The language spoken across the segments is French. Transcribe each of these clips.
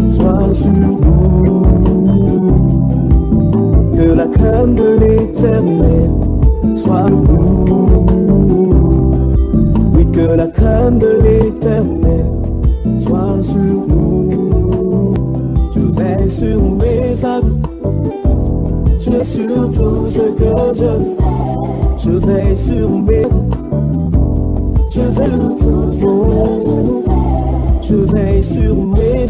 Sois sur nous, que la crainte de l'Éternel soit nous. Oui, que la crainte de l'Éternel soit sur nous. Je veille sur mes amis, je sur tout ce que je veille sur mes je veille sur tout ce que je veille sur mes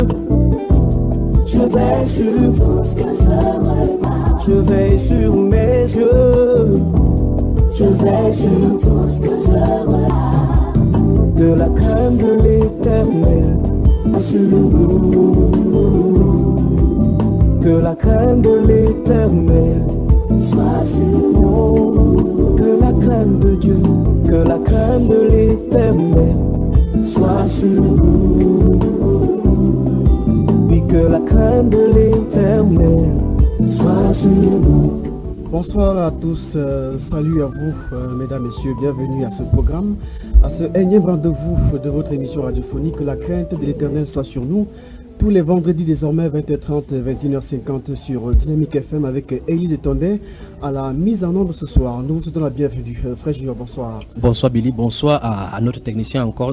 je veille sur tout ce que je veille sur mes yeux, je veille sur tout ce que je regarde. Que la crainte de l'Éternel soit sur nous. Que la crainte de l'Éternel soit sur nous. Que la crainte de Dieu, que la crainte de l'Éternel soit sur nous. Oui, que la crainte de l'Éternel soit sur nous. Bonsoir à tous, salut à vous mesdames, messieurs, bienvenue à ce programme, à ce énième rendez-vous de votre émission radiophonique. Que la crainte de l'Éternel soit sur nous. Tous les vendredis désormais 20h30, 21h50 sur Dynamique FM avec Élise Etondé à la mise en onde ce soir. Nous vous souhaitons la bienvenue. Frère Junior, bonsoir. Bonsoir Billy, bonsoir à notre technicien encore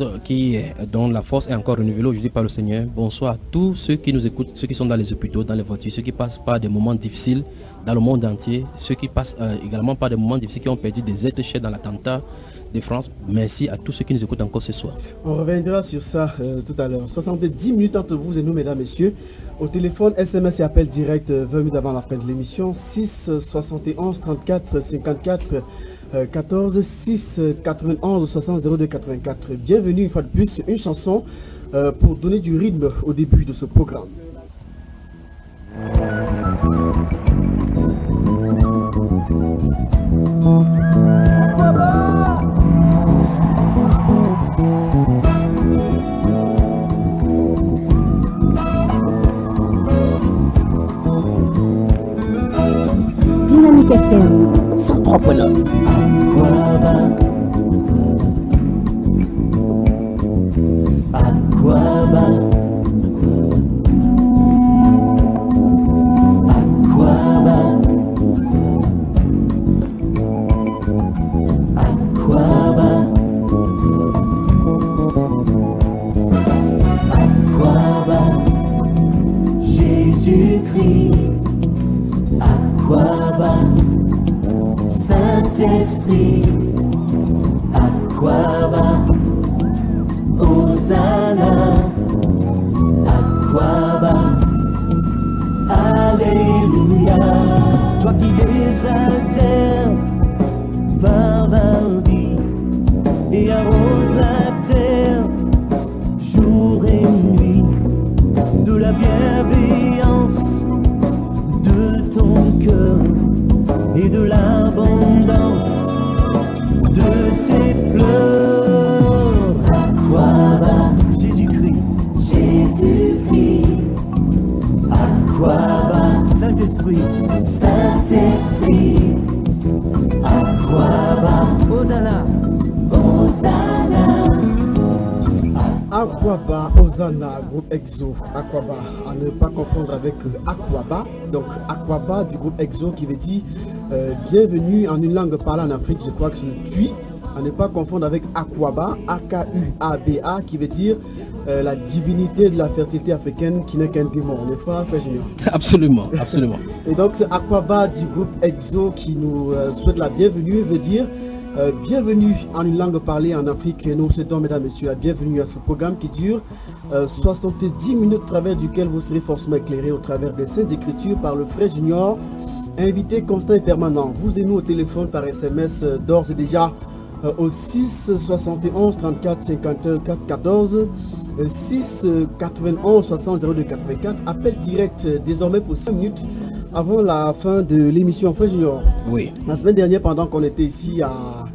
dont la force est encore renouvelée aujourd'hui par le Seigneur. Bonsoir à tous ceux qui nous écoutent, ceux qui sont dans les hôpitaux, dans les voitures, ceux qui passent par des moments difficiles dans le monde entier, ceux qui passent également par des moments difficiles, qui ont perdu des êtres chers dans l'attentat de France. Merci à tous ceux qui nous écoutent encore ce soir. On reviendra sur ça tout à l'heure. 70 minutes entre vous et nous, mesdames, messieurs. Au téléphone, SMS et appel direct 20 minutes avant la fin de l'émission. 6 71 34 54 14 6 91 60 02 84. Bienvenue une fois de plus, une chanson pour donner du rythme au début de ce programme. Dynamique FM, son propre nom. Jésus-Christ, Aquaba, Saint-Esprit, Aquaba, Hosanna, Aquaba, Alléluia. Toi qui désaltères par la vie et arrose la terre jour et nuit de la bienveillance de ton cœur et de l'abondance de tes pleurs. Aquaba, Jésus-Christ, Jésus-Christ, Aquaba, Saint-Esprit, Saint-Esprit, Aquaba, Hosanna, Hosanna. Aquaba, Hosanna, groupe EXO, Aquaba, à ne pas confondre avec Aquaba. Donc Aquaba du groupe EXO qui veut dire bienvenue en une langue parlée en Afrique, je crois que c'est le Tui. À ne pas confondre avec Aquaba, A-K-U-A-B-A, qui veut dire la divinité de la fertilité africaine qui n'est qu'un démon, n'est-ce pas, Frère Junior? Absolument, absolument. Et donc c'est Aquaba du groupe EXO qui nous souhaite la bienvenue, veut dire bienvenue en une langue parlée en Afrique. Et nous souhaitons, mesdames et messieurs, la bienvenue à ce programme qui dure 70 minutes, au travers duquel vous serez forcément éclairé au travers des Saintes Écritures par le Frère Junior, invité constant et permanent. Vous et nous au téléphone par SMS d'ores et déjà au 6 71 34 51 4 14 6 91 60 02 84. Appel direct désormais pour 5 minutes avant la fin de l'émission. Frère Junior, Oui. la semaine dernière, pendant qu'on était ici à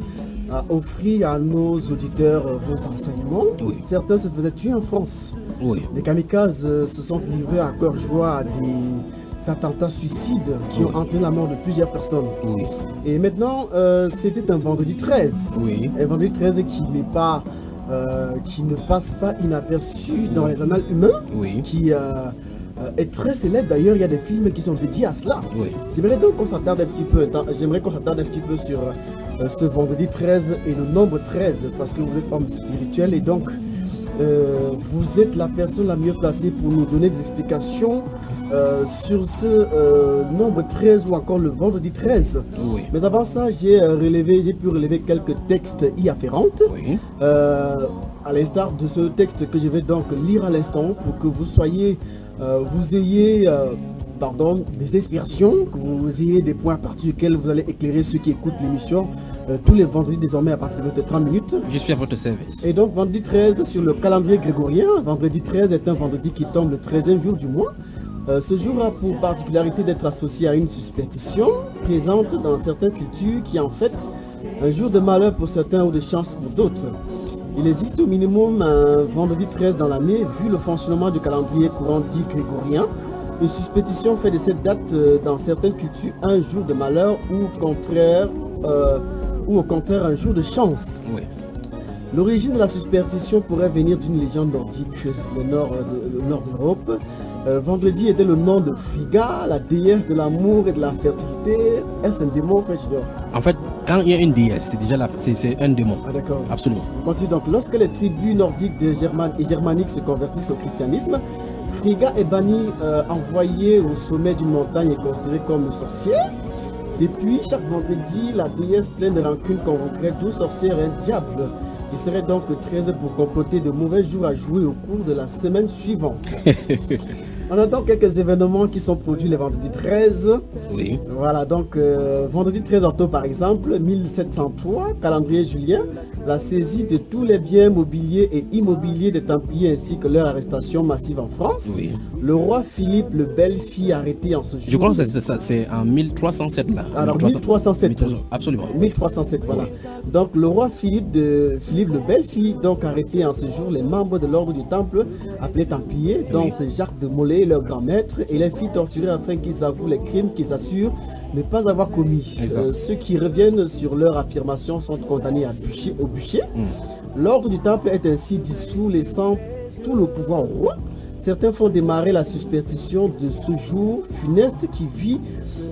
offrir à nos auditeurs vos enseignements, Oui. certains se faisaient tuer en France. Oui. Les kamikazes se sont livrés à cœur joie à des attentats suicides qui ont entraîné la mort de plusieurs personnes. Oui. Et maintenant, c'était un vendredi 13. Oui. Un vendredi 13 qui n'est pas, qui ne passe pas inaperçu dans les annales humains, Oui. qui est très célèbre. D'ailleurs, il y a des films qui sont dédiés à cela. Oui. J'aimerais donc qu'on s'attarde un petit peu, sur ce vendredi 13 et le nombre 13, parce que vous êtes homme spirituel et donc vous êtes la personne la mieux placée pour nous donner des explications sur ce nombre 13 ou encore le vendredi 13. Oui. Mais avant ça, j'ai pu relever quelques textes y afférents. Oui. À l'instar de ce texte que je vais donc lire à l'instant pour que vous ayez des inspirations, que vous ayez des points à partir duquel vous allez éclairer ceux qui écoutent l'émission tous les vendredis désormais à partir de 30 minutes. Je suis à votre service. Et donc vendredi 13 sur le calendrier grégorien, vendredi 13 est un vendredi qui tombe le 13e jour du mois. Ce jour a pour particularité d'être associé à une superstition présente dans certaines cultures qui est en fait un jour de malheur pour certains ou de chance pour d'autres. Il existe au minimum un vendredi 13 dans l'année vu le fonctionnement du calendrier courant dit grégorien. Une superstition fait de cette date dans certaines cultures un jour de malheur ou au contraire un jour de chance. Oui. L'origine de la superstition pourrait venir d'une légende nordique du nord de l'Europe. Vendredi était le nom de Frigga, la déesse de l'amour et de la fertilité. Est-ce un démon, frère Junior? En fait, quand il y a une déesse, c'est déjà c'est un démon. Ah d'accord. Absolument. On continue donc. Lorsque les tribus nordiques et germaniques se convertissent au christianisme, Frigga est bannie, envoyée au sommet d'une montagne et considérée comme une sorcière. Depuis chaque vendredi, la déesse pleine de rancune convoquerait 12 sorcières et un diable. Il serait donc 13 pour comploter de mauvais jours à jouer au cours de la semaine suivante. On a donc quelques événements qui sont produits le vendredi 13. Oui. Voilà, donc vendredi 13 octobre par exemple, 1703, calendrier julien, la saisie de tous les biens mobiliers et immobiliers des Templiers ainsi que leur arrestation massive en France. Oui. Le roi Philippe le Bel-Fils arrêté en ce jour. Je crois que c'est en 1307 là. Alors 1307. Oui. Absolument. 1307, voilà. Donc le roi Philippe le Bel-Fils donc arrêté en ce jour les membres de l'ordre du Temple appelés Templiers, donc Jacques de Molay, leur grand maître, et les fit torturer afin qu'ils avouent les crimes qu'ils assurent ne pas avoir commis. Ceux qui reviennent sur leur affirmation sont condamnés au bûcher. L'ordre du Temple est ainsi dissous, laissant tout le pouvoir au roi. Certains font démarrer la superstition de ce jour funeste qui vit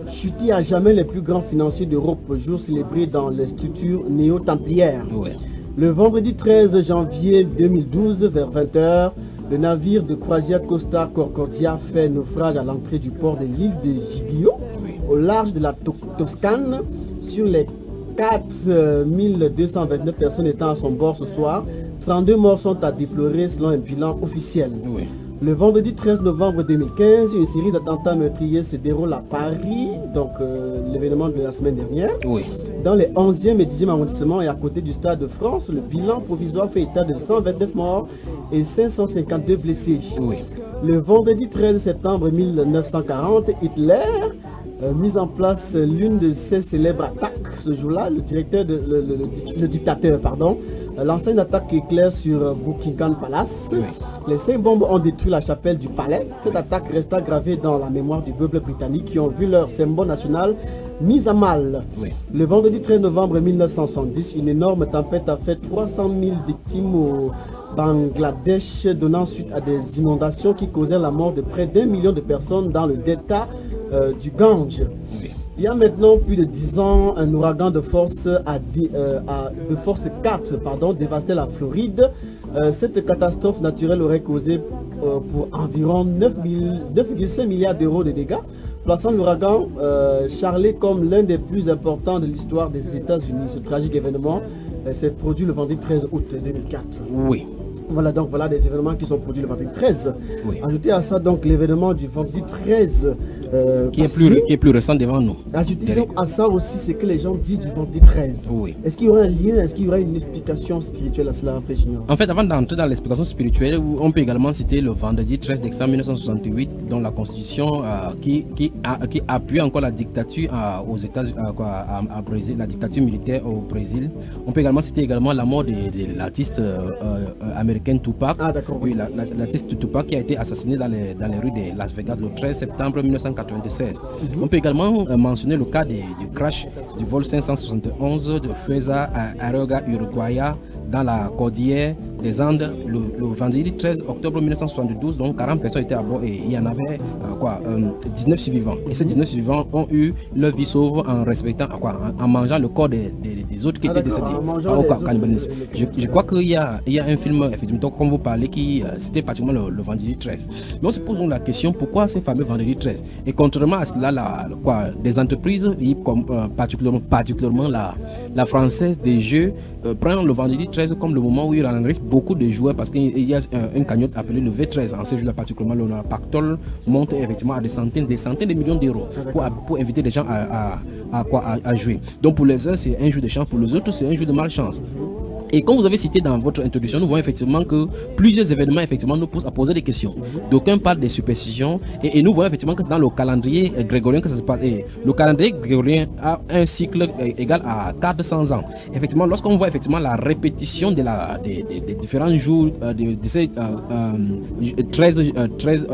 chuter à jamais les plus grands financiers d'Europe, jour célébré dans les structures néo-templières. Ouais. Le vendredi 13 janvier 2012, vers 20h, le navire de croisière Costa Concordia fait naufrage à l'entrée du port de l'île de Giglio, au large de la Toscane. Sur les 4229 personnes étant à son bord ce soir, 32 morts sont à déplorer selon un bilan officiel. Oui. Le vendredi 13 novembre 2015, une série d'attentats meurtriers se déroule à Paris, donc l'événement de la semaine dernière. Oui. Dans les 11e et 10e arrondissements et à côté du Stade de France, le bilan provisoire fait état de 129 morts et 552 blessés. Oui. Le vendredi 13 septembre 1940, Hitler mis en place l'une de ses célèbres attaques. Ce jour-là, le dictateur, lança une attaque éclair sur Buckingham Palace. Oui. Les 5 bombes ont détruit la chapelle du palais. Cette attaque resta gravée dans la mémoire du peuple britannique qui ont vu leur symbole national mis à mal. Oui. Le vendredi 13 novembre 1970, une énorme tempête a fait 300 000 victimes au Bangladesh, donnant suite à des inondations qui causèrent la mort de près d'1 million de personnes dans le delta du Gange. Oui. Il y a maintenant plus de 10 ans, un ouragan de force 4 dévastait la Floride. Cette catastrophe naturelle aurait causé pour environ 9,5 milliards d'euros de dégâts, plaçant l'ouragan Charley comme l'un des plus importants de l'histoire des États-Unis. Ce tragique événement s'est produit le vendredi 13 août 2004. Oui. Voilà donc des événements qui sont produits le vendredi 13. Oui. Ajoutez à ça donc l'événement du vendredi 13 qui est plus récent devant nous. Ajoutez donc à ça aussi ce que les gens disent du vendredi 13. Oui. Est-ce qu'il y aura un lien, est-ce qu'il y aura une explication spirituelle à cela, frère Junior? En fait, avant d'entrer dans l'explication spirituelle, on peut également citer le vendredi 13 décembre 1968, dont la Constitution qui appuie encore la dictature aux États-Unis, à Brésil, la dictature militaire au Brésil. On peut également citer la mort de l'artiste américain Tupac. Ah d'accord. Oui, l'artiste Tupac qui a été assassiné dans les rues de Las Vegas le 13 septembre 1996. On peut également mentionner le cas du crash du vol 571 de Fuerza Aérea Uruguaya dans la cordillère des Andes le vendredi 13 octobre 1972. Donc 40 personnes étaient à bord et il y en avait 19 survivants. Et ces 19 survivants ont eu leur vie sauve en respectant en mangeant le corps des autres qui étaient décédés au cannibalisme. Je crois qu'il y a un film, effectivement, comme vous parlez, qui c'était pratiquement le vendredi 13. Mais on se pose donc la question, pourquoi ces fameux vendredi 13? Et contrairement à cela, des entreprises, particulièrement la française des jeux, prend le vendredi 13 comme le moment où il enregistre beaucoup de joueurs parce qu'il y a une cagnotte appelée le V13. En ce jour-là, particulièrement, le pactole monte effectivement à des centaines de millions d'euros pour inviter les gens à jouer. Donc pour les uns, c'est un jour de chance, pour les autres, c'est un jour de malchance. Et comme vous avez cité dans votre introduction, nous voyons effectivement que plusieurs événements effectivement nous poussent à poser des questions. D'aucuns parlent des superstitions et nous voyons effectivement que c'est dans le calendrier grégorien que ça se passe. Et le calendrier grégorien a un cycle égal à 400 ans. Effectivement, lorsqu'on voit effectivement la répétition des différents jours de ces 13,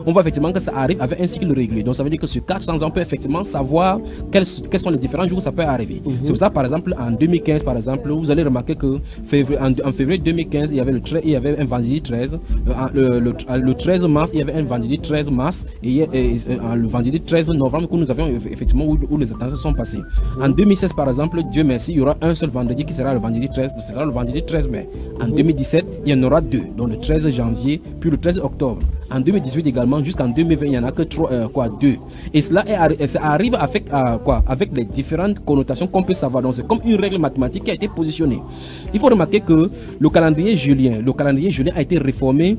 on voit effectivement que ça arrive avec un cycle régulier. Donc ça veut dire que sur 400 ans, on peut effectivement savoir quels sont les différents jours où ça peut arriver. C'est pour ça, par exemple, en 2015, par exemple, vous allez remarquer que en février 2015, il y avait un vendredi 13. Le 13 mars, il y avait un vendredi 13 mars. Et le vendredi 13 novembre, que nous avions effectivement où les attentats sont passés. En 2016, par exemple, Dieu merci, il y aura un seul vendredi qui sera le vendredi 13. Ce sera le vendredi 13 mai. En 2017, il y en aura deux. Donc le 13 janvier, puis le 13 octobre. En 2018 également, jusqu'en 2020, il n'y en a que deux. Et ça arrive avec les différentes connotations qu'on peut savoir. Donc c'est comme une règle mathématique qui a été positionnée. Il faut remarquer que le calendrier julien a été réformé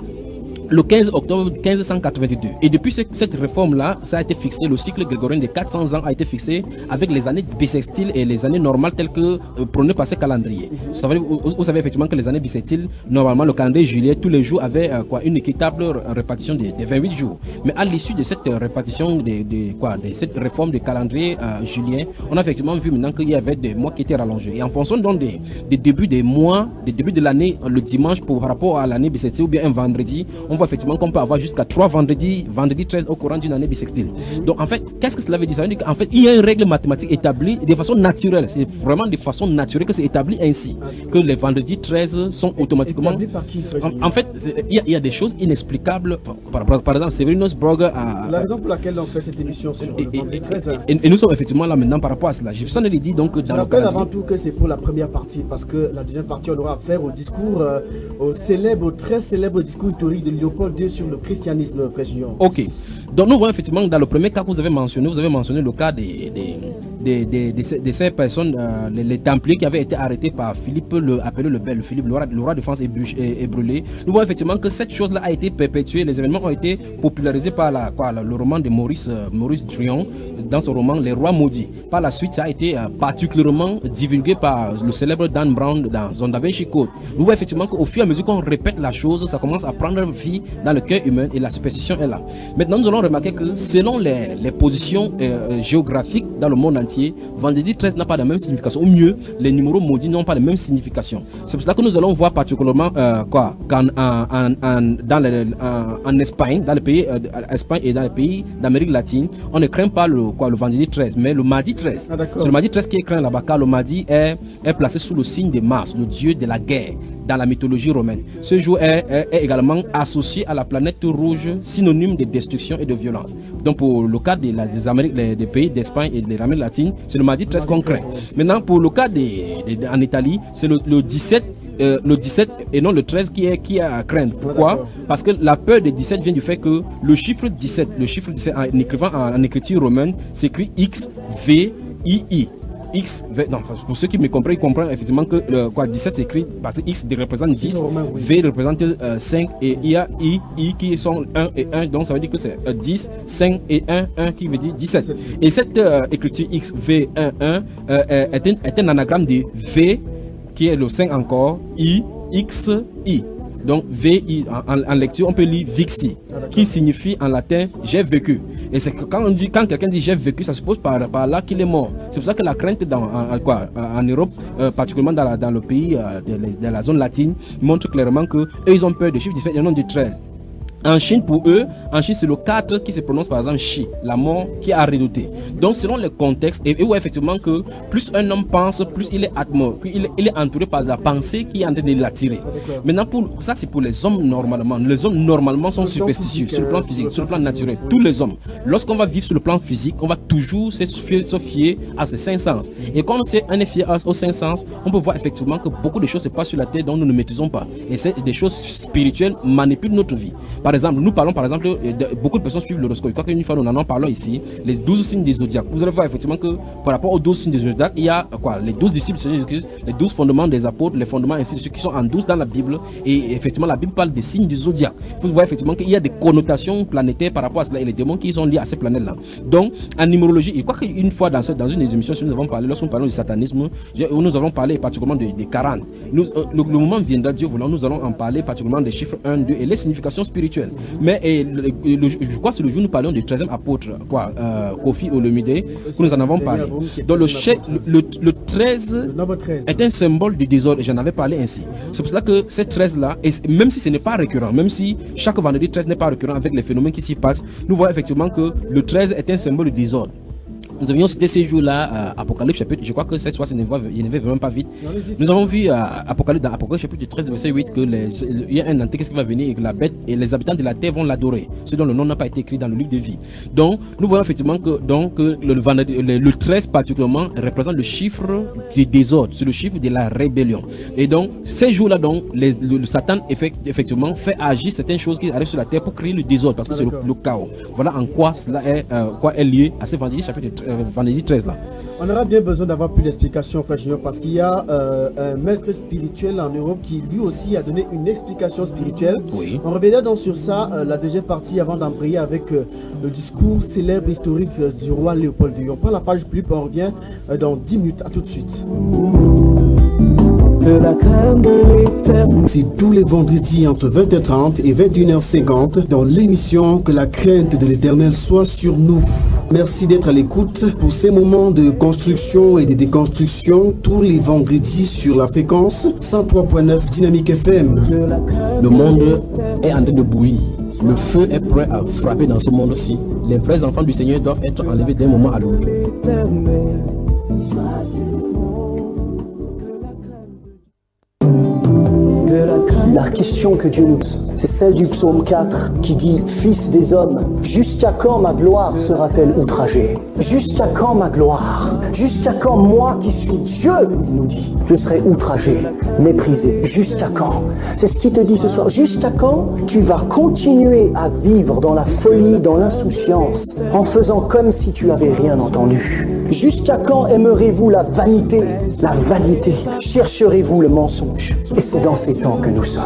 le 15 octobre 1582. Et depuis cette réforme-là, ça a été fixé, le cycle grégorien de 400 ans a été fixé avec les années bissextiles et les années normales telles que prônées par ce calendrier. Vous savez effectivement que les années bissextiles, normalement le calendrier julien, tous les jours avait une équitable répartition des 28 jours. Mais à l'issue de cette répartition, de cette réforme du calendrier julien, on a effectivement vu maintenant qu'il y avait des mois qui étaient rallongés. Et en fonction donc des débuts des mois, des débuts de l'année, le dimanche par rapport à l'année bissextile ou bien un vendredi, on voit effectivement qu'on peut avoir jusqu'à 3 vendredi 13 au courant d'une année bissextile. Donc en fait, qu'est-ce que cela veut dire? Ça veut dire qu'en fait, il y a une règle mathématique établie de façon naturelle. C'est vraiment de façon naturelle que c'est établi ainsi. Que les vendredis 13 sont automatiquement... Par qui, en fait, il y a des choses inexplicables. Par exemple, Severinos Brogue a... C'est la raison pour laquelle on fait cette émission sur le vendredi 13. Et nous sommes effectivement là maintenant par rapport à cela. Je vous en ai dit donc... Je rappelle avant tout que c'est pour la première partie, parce que la deuxième partie, on aura affaire au discours, au très célèbre discours historique de Léopold II sur le christianisme, Frère Junior. Ok. Donc nous voyons effectivement dans le premier cas que vous avez mentionné le cas de ces personnes, les Templiers qui avaient été arrêtés par Philippe, appelé le Bel, Philippe, le roi de France et brûlé. Nous voyons effectivement que cette chose-là a été perpétuée, les événements ont été popularisés par le roman de Maurice Druon, dans son roman Les Rois Maudits. Par la suite, ça a été particulièrement divulgué par le célèbre Dan Brown dans Son Da Vinci Code. Nous voyons effectivement qu'au fur et à mesure qu'on répète la chose, ça commence à prendre vie dans le cœur humain et la superstition est là. Maintenant, nous allons remarquer que selon les positions géographiques dans le monde entier, vendredi 13 n'a pas la même signification. Au mieux, les numéros maudits n'ont pas la même signification. C'est pour cela que nous allons voir particulièrement en Espagne, dans le pays Espagne et dans les pays d'Amérique latine, on ne craint pas le vendredi 13, mais le mardi 13. C'est le mardi 13 qui est craint là-bas, car le mardi est placé sous le signe de Mars, le dieu de la guerre dans la mythologie romaine. Ce jour est également associé à la planète rouge, synonyme de destruction et de violence. Donc pour le cas des pays d'Espagne et de l'Amérique latine, c'est le mardi 13 qu'on craint. Maintenant pour le cas en Italie, c'est le 17 et non le 13 qui est à craindre. Pourquoi? Parce que la peur des 17 vient du fait que le chiffre 17 en écriture romaine s'écrit XVII. Pour ceux qui me comprennent, ils comprennent effectivement que 17 s'écrit parce que X représente 10, V représente 5 et il y a I qui sont 1 et 1, donc ça veut dire que c'est 10, 5 et 1 qui veut dire 17. Et cette écriture XV11 est un anagramme de V qui est le 5 encore, I, X, I. Donc VI, en lecture, on peut lire Vixi, qui signifie en latin j'ai vécu. Et c'est que quand quelqu'un dit j'ai vécu, ça suppose par là qu'il est mort. C'est pour ça que la crainte en Europe, particulièrement dans le pays de la zone latine, montre clairement qu'eux ils ont peur des chiffres différents, et non du 13. En Chine, pour eux, c'est le 4 qui se prononce par exemple Shi, la mort qui a redouté. Donc selon les contextes, et où effectivement que plus un homme pense, plus il est atmo, il est entouré par la pensée qui est en train de l'attirer. Maintenant, ça c'est pour les hommes normalement. Les hommes normalement sont superstitieux sur le plan physique, sur le plan naturel. Tous les hommes. Lorsqu'on va vivre sur le plan physique, on va toujours se fier à ces 5 sens. Et quand on est fier aux 5 sens, on peut voir effectivement que beaucoup de choses se passent sur la terre dont nous ne maîtrisons pas. Et c'est des choses spirituelles manipulent notre vie. Par exemple, nous parlons par exemple, beaucoup de personnes suivent l'horoscope. Je crois qu'une fois nous en parlons ici, les 12 signes des zodiaques. Vous allez voir effectivement que par rapport aux 12 signes des zodiaques, il y a les 12 disciples de Seigneur Jésus-Christ, les 12 fondements des apôtres, les fondements ainsi de suite qui sont en 12 dans la Bible. Et effectivement, la Bible parle des signes du zodiaque. Vous voyez effectivement qu'il y a des connotations planétaires par rapport à cela et les démons qui sont liés à ces planètes-là. Donc, en numérologie, je crois qu'une fois dans une des émissions, nous avons parlé, lorsqu'on parle du satanisme, nous avons parlé particulièrement des Karans. Le moment viendra, Dieu voulant, nous allons en parler particulièrement des chiffres 1, 2 et les significations spirituelles. Mais je crois que c'est le jour où nous parlions du 13e apôtre, Kofi Olomide, que nous en avons parlé. Donc le 13 est un symbole du désordre, et j'en avais parlé ainsi. C'est pour cela que ces 13-là, même si ce n'est pas récurrent, même si chaque vendredi 13 n'est pas récurrent avec les phénomènes qui s'y passent, nous voyons effectivement que le 13 est un symbole du désordre. Nous avions cité ces jours-là, Apocalypse chapitre, je crois que cette fois, il ne va vraiment pas vite. Nous avons vu dans Apocalypse chapitre 13, verset 8, qu'il y a un antéchrist qui va venir et que la bête et les habitants de la terre vont l'adorer, ce dont le nom n'a pas été écrit dans le livre de vie. Donc, nous voyons effectivement que le 13 particulièrement représente le chiffre du désordre, c'est le chiffre de la rébellion. Et donc, ces jours-là, le Satan effectivement fait agir certaines choses qui arrivent sur la terre pour créer le désordre, parce que c'est le chaos. Voilà en quoi cela est lié à ce vendredi chapitre 13 là. On aura bien besoin d'avoir plus d'explications, frère Junior, parce qu'il y a un maître spirituel en Europe qui lui aussi a donné une explication spirituelle. Oui. On reviendra donc sur ça, la deuxième partie, avant d'embrayer avec le discours célèbre historique du roi Léopold II. On prend la page plus, on revient dans 10 minutes. À tout de suite. De la crainte de l'éternel. C'est tous les vendredis entre 20h30 et 21h50 dans l'émission Que la crainte de l'éternel soit sur nous. Merci d'être à l'écoute pour ces moments de construction et de déconstruction tous les vendredis sur la fréquence 103.9 Dynamique FM. Le monde est en train de bouillir. Le feu est prêt à frapper dans ce monde-ci. Les vrais enfants du Seigneur doivent être enlevés d'un moment à l'autre. La question que Dieu nous pose, c'est celle du psaume 4 qui dit « Fils des hommes, jusqu'à quand ma gloire sera-t-elle outragée? Jusqu'à quand ma gloire? Jusqu'à quand moi qui suis Dieu, il nous dit, je serai outragé, méprisé. Jusqu'à quand ?» C'est ce qu'il te dit ce soir. Jusqu'à quand tu vas continuer à vivre dans la folie, dans l'insouciance, en faisant comme si tu n'avais rien entendu? Jusqu'à quand aimerez-vous la vanité? La vanité. Chercherez-vous le mensonge? Et c'est dans ces temps que nous sommes.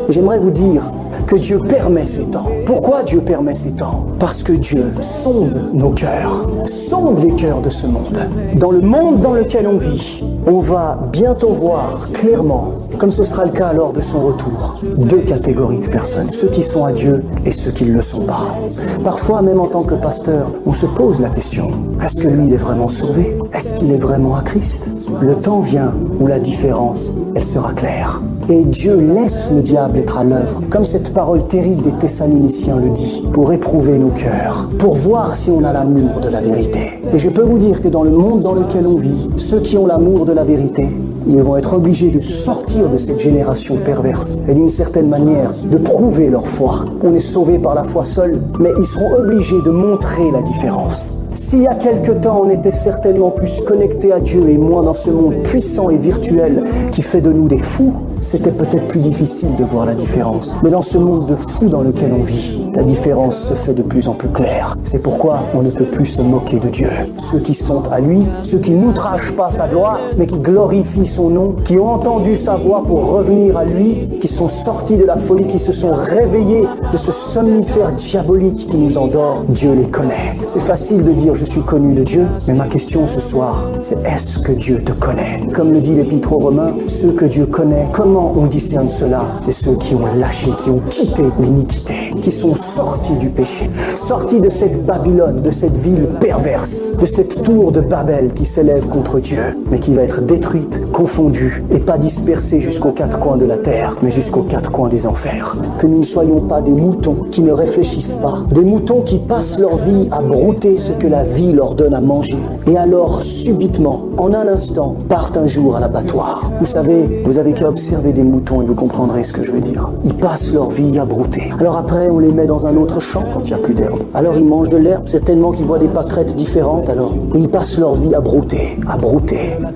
J'aimerais vous dire que Dieu permet ces temps. Pourquoi Dieu permet ces temps? Parce que Dieu sonde nos cœurs, sonde les cœurs de ce monde. Dans le monde dans lequel on vit, on va bientôt voir clairement, comme ce sera le cas lors de son retour, deux catégories de personnes, ceux qui sont à Dieu et ceux qui ne le sont pas. Parfois, même en tant que pasteur, on se pose la question, est-ce que lui, il est vraiment sauvé? Est-ce qu'il est vraiment à Christ? Le temps vient où la différence, elle sera claire. Et Dieu laisse le diable être à l'œuvre, comme cette parole terrible des Thessaloniciens le dit, pour éprouver nos cœurs, pour voir si on a l'amour de la vérité. Et je peux vous dire que dans le monde dans lequel on vit, ceux qui ont l'amour de la vérité, ils vont être obligés de sortir de cette génération perverse et d'une certaine manière de prouver leur foi. On est sauvé par la foi seule, mais ils seront obligés de montrer la différence. S'il y a quelque temps on était certainement plus connectés à Dieu et moins dans ce monde puissant et virtuel qui fait de nous des fous, c'était peut-être plus difficile de voir la différence. Mais dans ce monde de fous dans lequel on vit, la différence se fait de plus en plus claire. C'est pourquoi on ne peut plus se moquer de Dieu. Ceux qui sont à lui, ceux qui n'outragent pas sa gloire, mais qui glorifient son nom, qui ont entendu sa voix pour revenir à lui, qui sont sortis de la folie, qui se sont réveillés de ce somnifère diabolique qui nous endort, Dieu les connaît. C'est facile de dire dire je suis connu de Dieu, mais ma question ce soir, c'est est-ce que Dieu te connaît? Comme le dit l'Épître aux Romains, ceux que Dieu connaît, comment on discerne cela? C'est ceux qui ont lâché, qui ont quitté l'iniquité, qui sont sortis du péché, sortis de cette Babylone, de cette ville perverse, de cette tour de Babel qui s'élève contre Dieu, mais qui va être détruite, confondue, et pas dispersée jusqu'aux quatre coins de la terre, mais jusqu'aux quatre coins des enfers. Que nous ne soyons pas des moutons qui ne réfléchissent pas, des moutons qui passent leur vie à brouter ce que la vie leur donne à manger, et alors subitement, en un instant, partent un jour à l'abattoir. Vous savez, vous avez qu'à observer des moutons et vous comprendrez ce que je veux dire. Ils passent leur vie à brouter. Alors après, on les met dans un autre champ quand il n'y a plus d'herbe. Alors ils mangent de l'herbe, certainement qu'ils voient des pâquerettes différentes alors. Et ils passent leur vie à brouter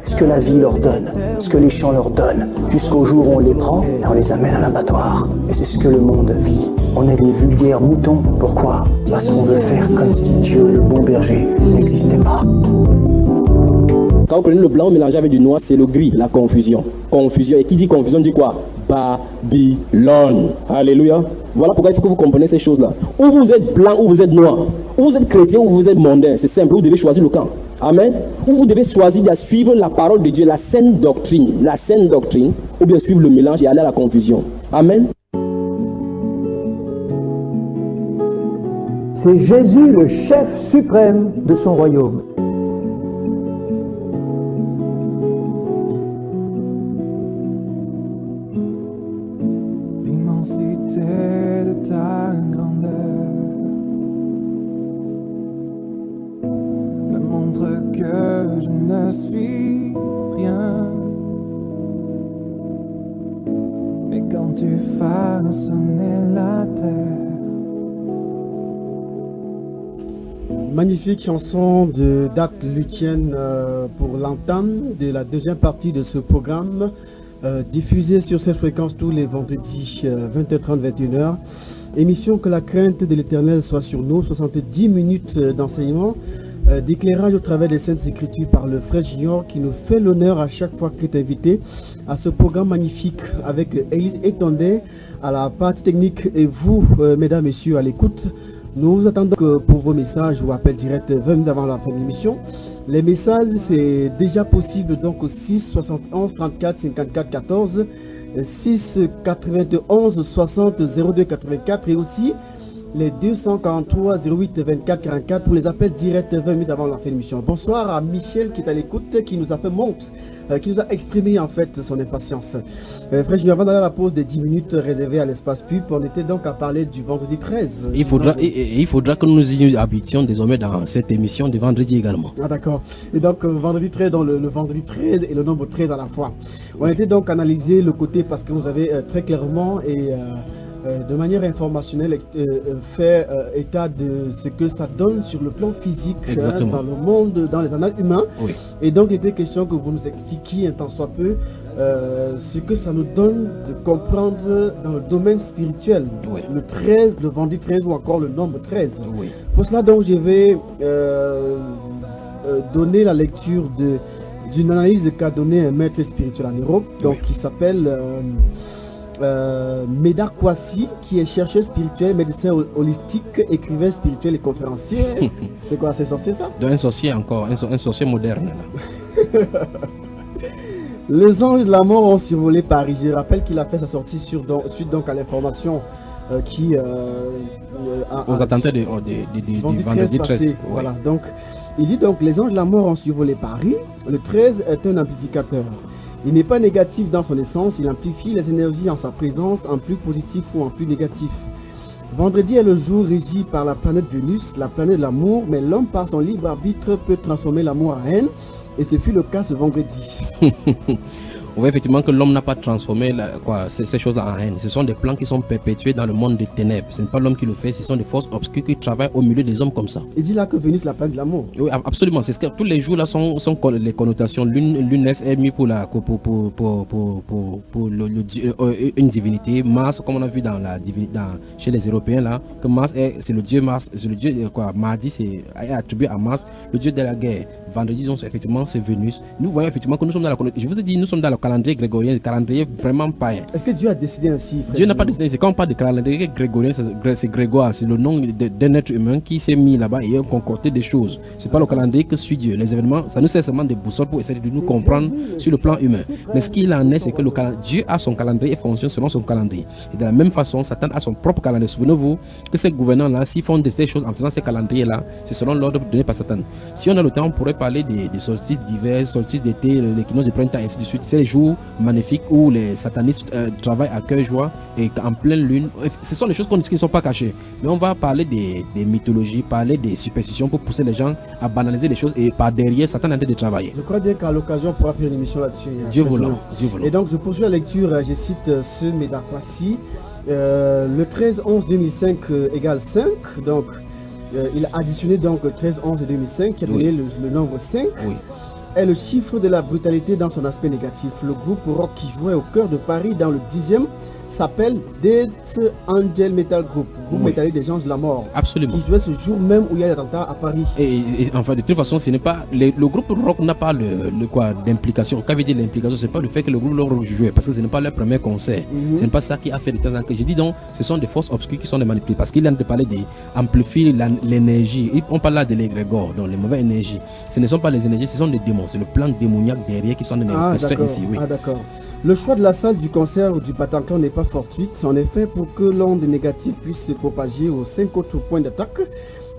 ce que la vie leur donne, ce que les champs leur donnent, jusqu'au jour où on les prend et on les amène à l'abattoir. Et c'est ce que le monde vit. On est des vulgaires moutons. Pourquoi? Parce qu'on veut faire comme si Dieu, le bon berger, n'existait pas. Quand vous prenez le blanc mélangé avec du noir, c'est le gris, la confusion. Confusion. Et qui dit confusion dit quoi? Babylone. Alléluia. Voilà pourquoi il faut que vous compreniez ces choses-là. Ou vous êtes blanc, ou vous êtes noir. Ou vous êtes chrétien, ou vous êtes mondain. C'est simple, vous devez choisir le camp. Amen. Ou vous devez choisir de suivre la parole de Dieu, la saine doctrine. La saine doctrine. Ou bien suivre le mélange et aller à la confusion. Amen. C'est Jésus le chef suprême de son royaume. L'immensité de ta grandeur me montre que je ne suis rien. Mais quand tu façonnais la terre, magnifique chanson de Date Lucienne pour l'entame de la deuxième partie de ce programme diffusé sur cette fréquence tous les vendredis 20h30, 21h. Émission Que la crainte de l'Éternel soit sur nous, 70 minutes d'enseignement, d'éclairage au travers des Saintes Écritures par le frère Junior qui nous fait l'honneur à chaque fois qu'il est invité à ce programme magnifique avec Élise Etondé à la partie technique et vous, mesdames, messieurs, à l'écoute. Nous vous attendons pour vos messages ou appels directs 20 minutes avant la fin de l'émission. Les messages, c'est déjà possible donc au 6 71 34 54 14, 6 91 60 02 84 et aussi les 243 08 24 44 pour les appels directs 20 minutes avant la fin de l'émission. Bonsoir à Michel qui est à l'écoute, qui nous a fait montre, qui nous a exprimé en fait son impatience. Frère Junior, avant d'aller à la pause des 10 minutes réservées à l'espace pub, on était donc à parler du vendredi 13. Il faudra que nous y habitions désormais dans cette émission de vendredi également. Ah d'accord. Et donc vendredi 13, dans le vendredi 13 et le nombre 13 à la fois. On était donc analysé le côté parce que vous avez très clairement et de manière informationnelle fait état de ce que ça donne sur le plan physique dans le monde, dans les annales humains. Oui. Et donc il était question que vous nous expliquiez un tant soit peu ce que ça nous donne de comprendre dans le domaine spirituel. Oui. Le 13, le vendredi 13 ou encore le nombre 13. Oui. Pour cela donc je vais donner la lecture d'une analyse qu'a donné un maître spirituel en Europe, donc qui s'appelle Médard Kouassi, qui est chercheur spirituel, médecin holistique, écrivain spirituel et conférencier. C'est quoi, c'est sorcier ça? Un sorcier encore, un sorcier moderne. Là. Les anges de la mort ont survolé Paris. Je rappelle qu'il a fait sa sortie suite donc à l'information qui... aux attentats du vendredi 13. Ouais. Voilà, donc il dit donc les anges de la mort ont survolé Paris. Le 13 est un amplificateur. Il n'est pas négatif dans son essence, il amplifie les énergies en sa présence, en plus positif ou en plus négatif. Vendredi est le jour régi par la planète Vénus, la planète de l'amour, mais l'homme par son libre arbitre peut transformer l'amour en haine, et ce fut le cas ce vendredi. On voit effectivement que l'homme n'a pas transformé ces choses-là en haine. Ce sont des plans qui sont perpétués dans le monde des ténèbres. Ce n'est pas l'homme qui le fait, ce sont des forces obscures qui travaillent au milieu des hommes comme ça. Il dit là que Vénus, la planète de l'amour. Oui, absolument. C'est ce que tous les jours là sont les connotations. L'une est mis pour une divinité. Mars, comme on a vu chez les Européens là, que Mars c'est le dieu Mars, c'est le dieu Mardi c'est attribué à Mars, le dieu de la guerre. Vendredi, donc effectivement c'est Vénus. Nous voyons effectivement que nous sommes dans la connotation. Je vous ai dit, nous sommes dans la calendrier grégorien, le calendrier vraiment païen. Est-ce que Dieu a décidé ainsi, frère? Dieu n'a pas décidé. C'est quand on parle de calendrier grégorien, c'est Grégoire, c'est le nom d'un être humain qui s'est mis là-bas et a concocté des choses. C'est pas le calendrier que suit Dieu. Les événements, ça nous sert seulement des boussoles pour essayer de nous comprendre sur le plan humain. Mais ce qu'il en est, c'est que Dieu a son calendrier et fonctionne selon son calendrier. Et de la même façon, Satan a son propre calendrier. Souvenez-vous que ces gouvernants-là, s'ils font ces choses en faisant ces calendriers-là, c'est selon l'ordre donné par Satan. Si on a le temps, on pourrait parler des solstices d'hiver, solstices d'été, l'équinoxe de printemps, et ainsi de suite. C'est les jours magnifiques où les satanistes travaillent à cœur joie et en pleine lune. Ce sont des choses qui ne sont pas cachées. Mais on va parler des mythologies, parler des superstitions pour pousser les gens à banaliser les choses et par derrière, Satan est en train de travailler. Je crois bien qu'à l'occasion, on pourra faire une émission là-dessus. Dieu voulant. Et donc, je poursuis la lecture. Je cite ce Médakwasi. Le 13-11-2005 égale 5. Donc, il a additionné donc 13-11 et 2005 qui a donné le nombre 5. Oui. Est le chiffre de la brutalité dans son aspect négatif. Le groupe rock qui jouait au cœur de Paris dans le 10e s'appelle Death Angel Metal Group, groupe métallique des Anges de la Mort. Absolument. Ils jouaient ce jour même où il y a l'attentat à Paris. Et enfin, de toute façon, ce n'est pas le groupe rock n'a pas le quoi d'implication. Quand je dis l'implication, c'est pas le fait que le groupe rock jouait, parce que ce n'est pas leur premier concert. Ce n'est pas ça qui a fait des temps que je dis donc, ce sont des forces obscures qui sont des manipulées, parce qu'il a de parler d'amplifier l'énergie. On parle là de l'égrégore, donc les mauvaises énergies. Ce ne sont pas les énergies, ce sont des démons. C'est le plan démoniaque derrière qui sont des ici. Oui. Ah d'accord. Le choix de la salle du concert du Bataclan n'est pas fortuite. En effet, pour que l'onde négative puisse se propager aux 5 autres points d'attaque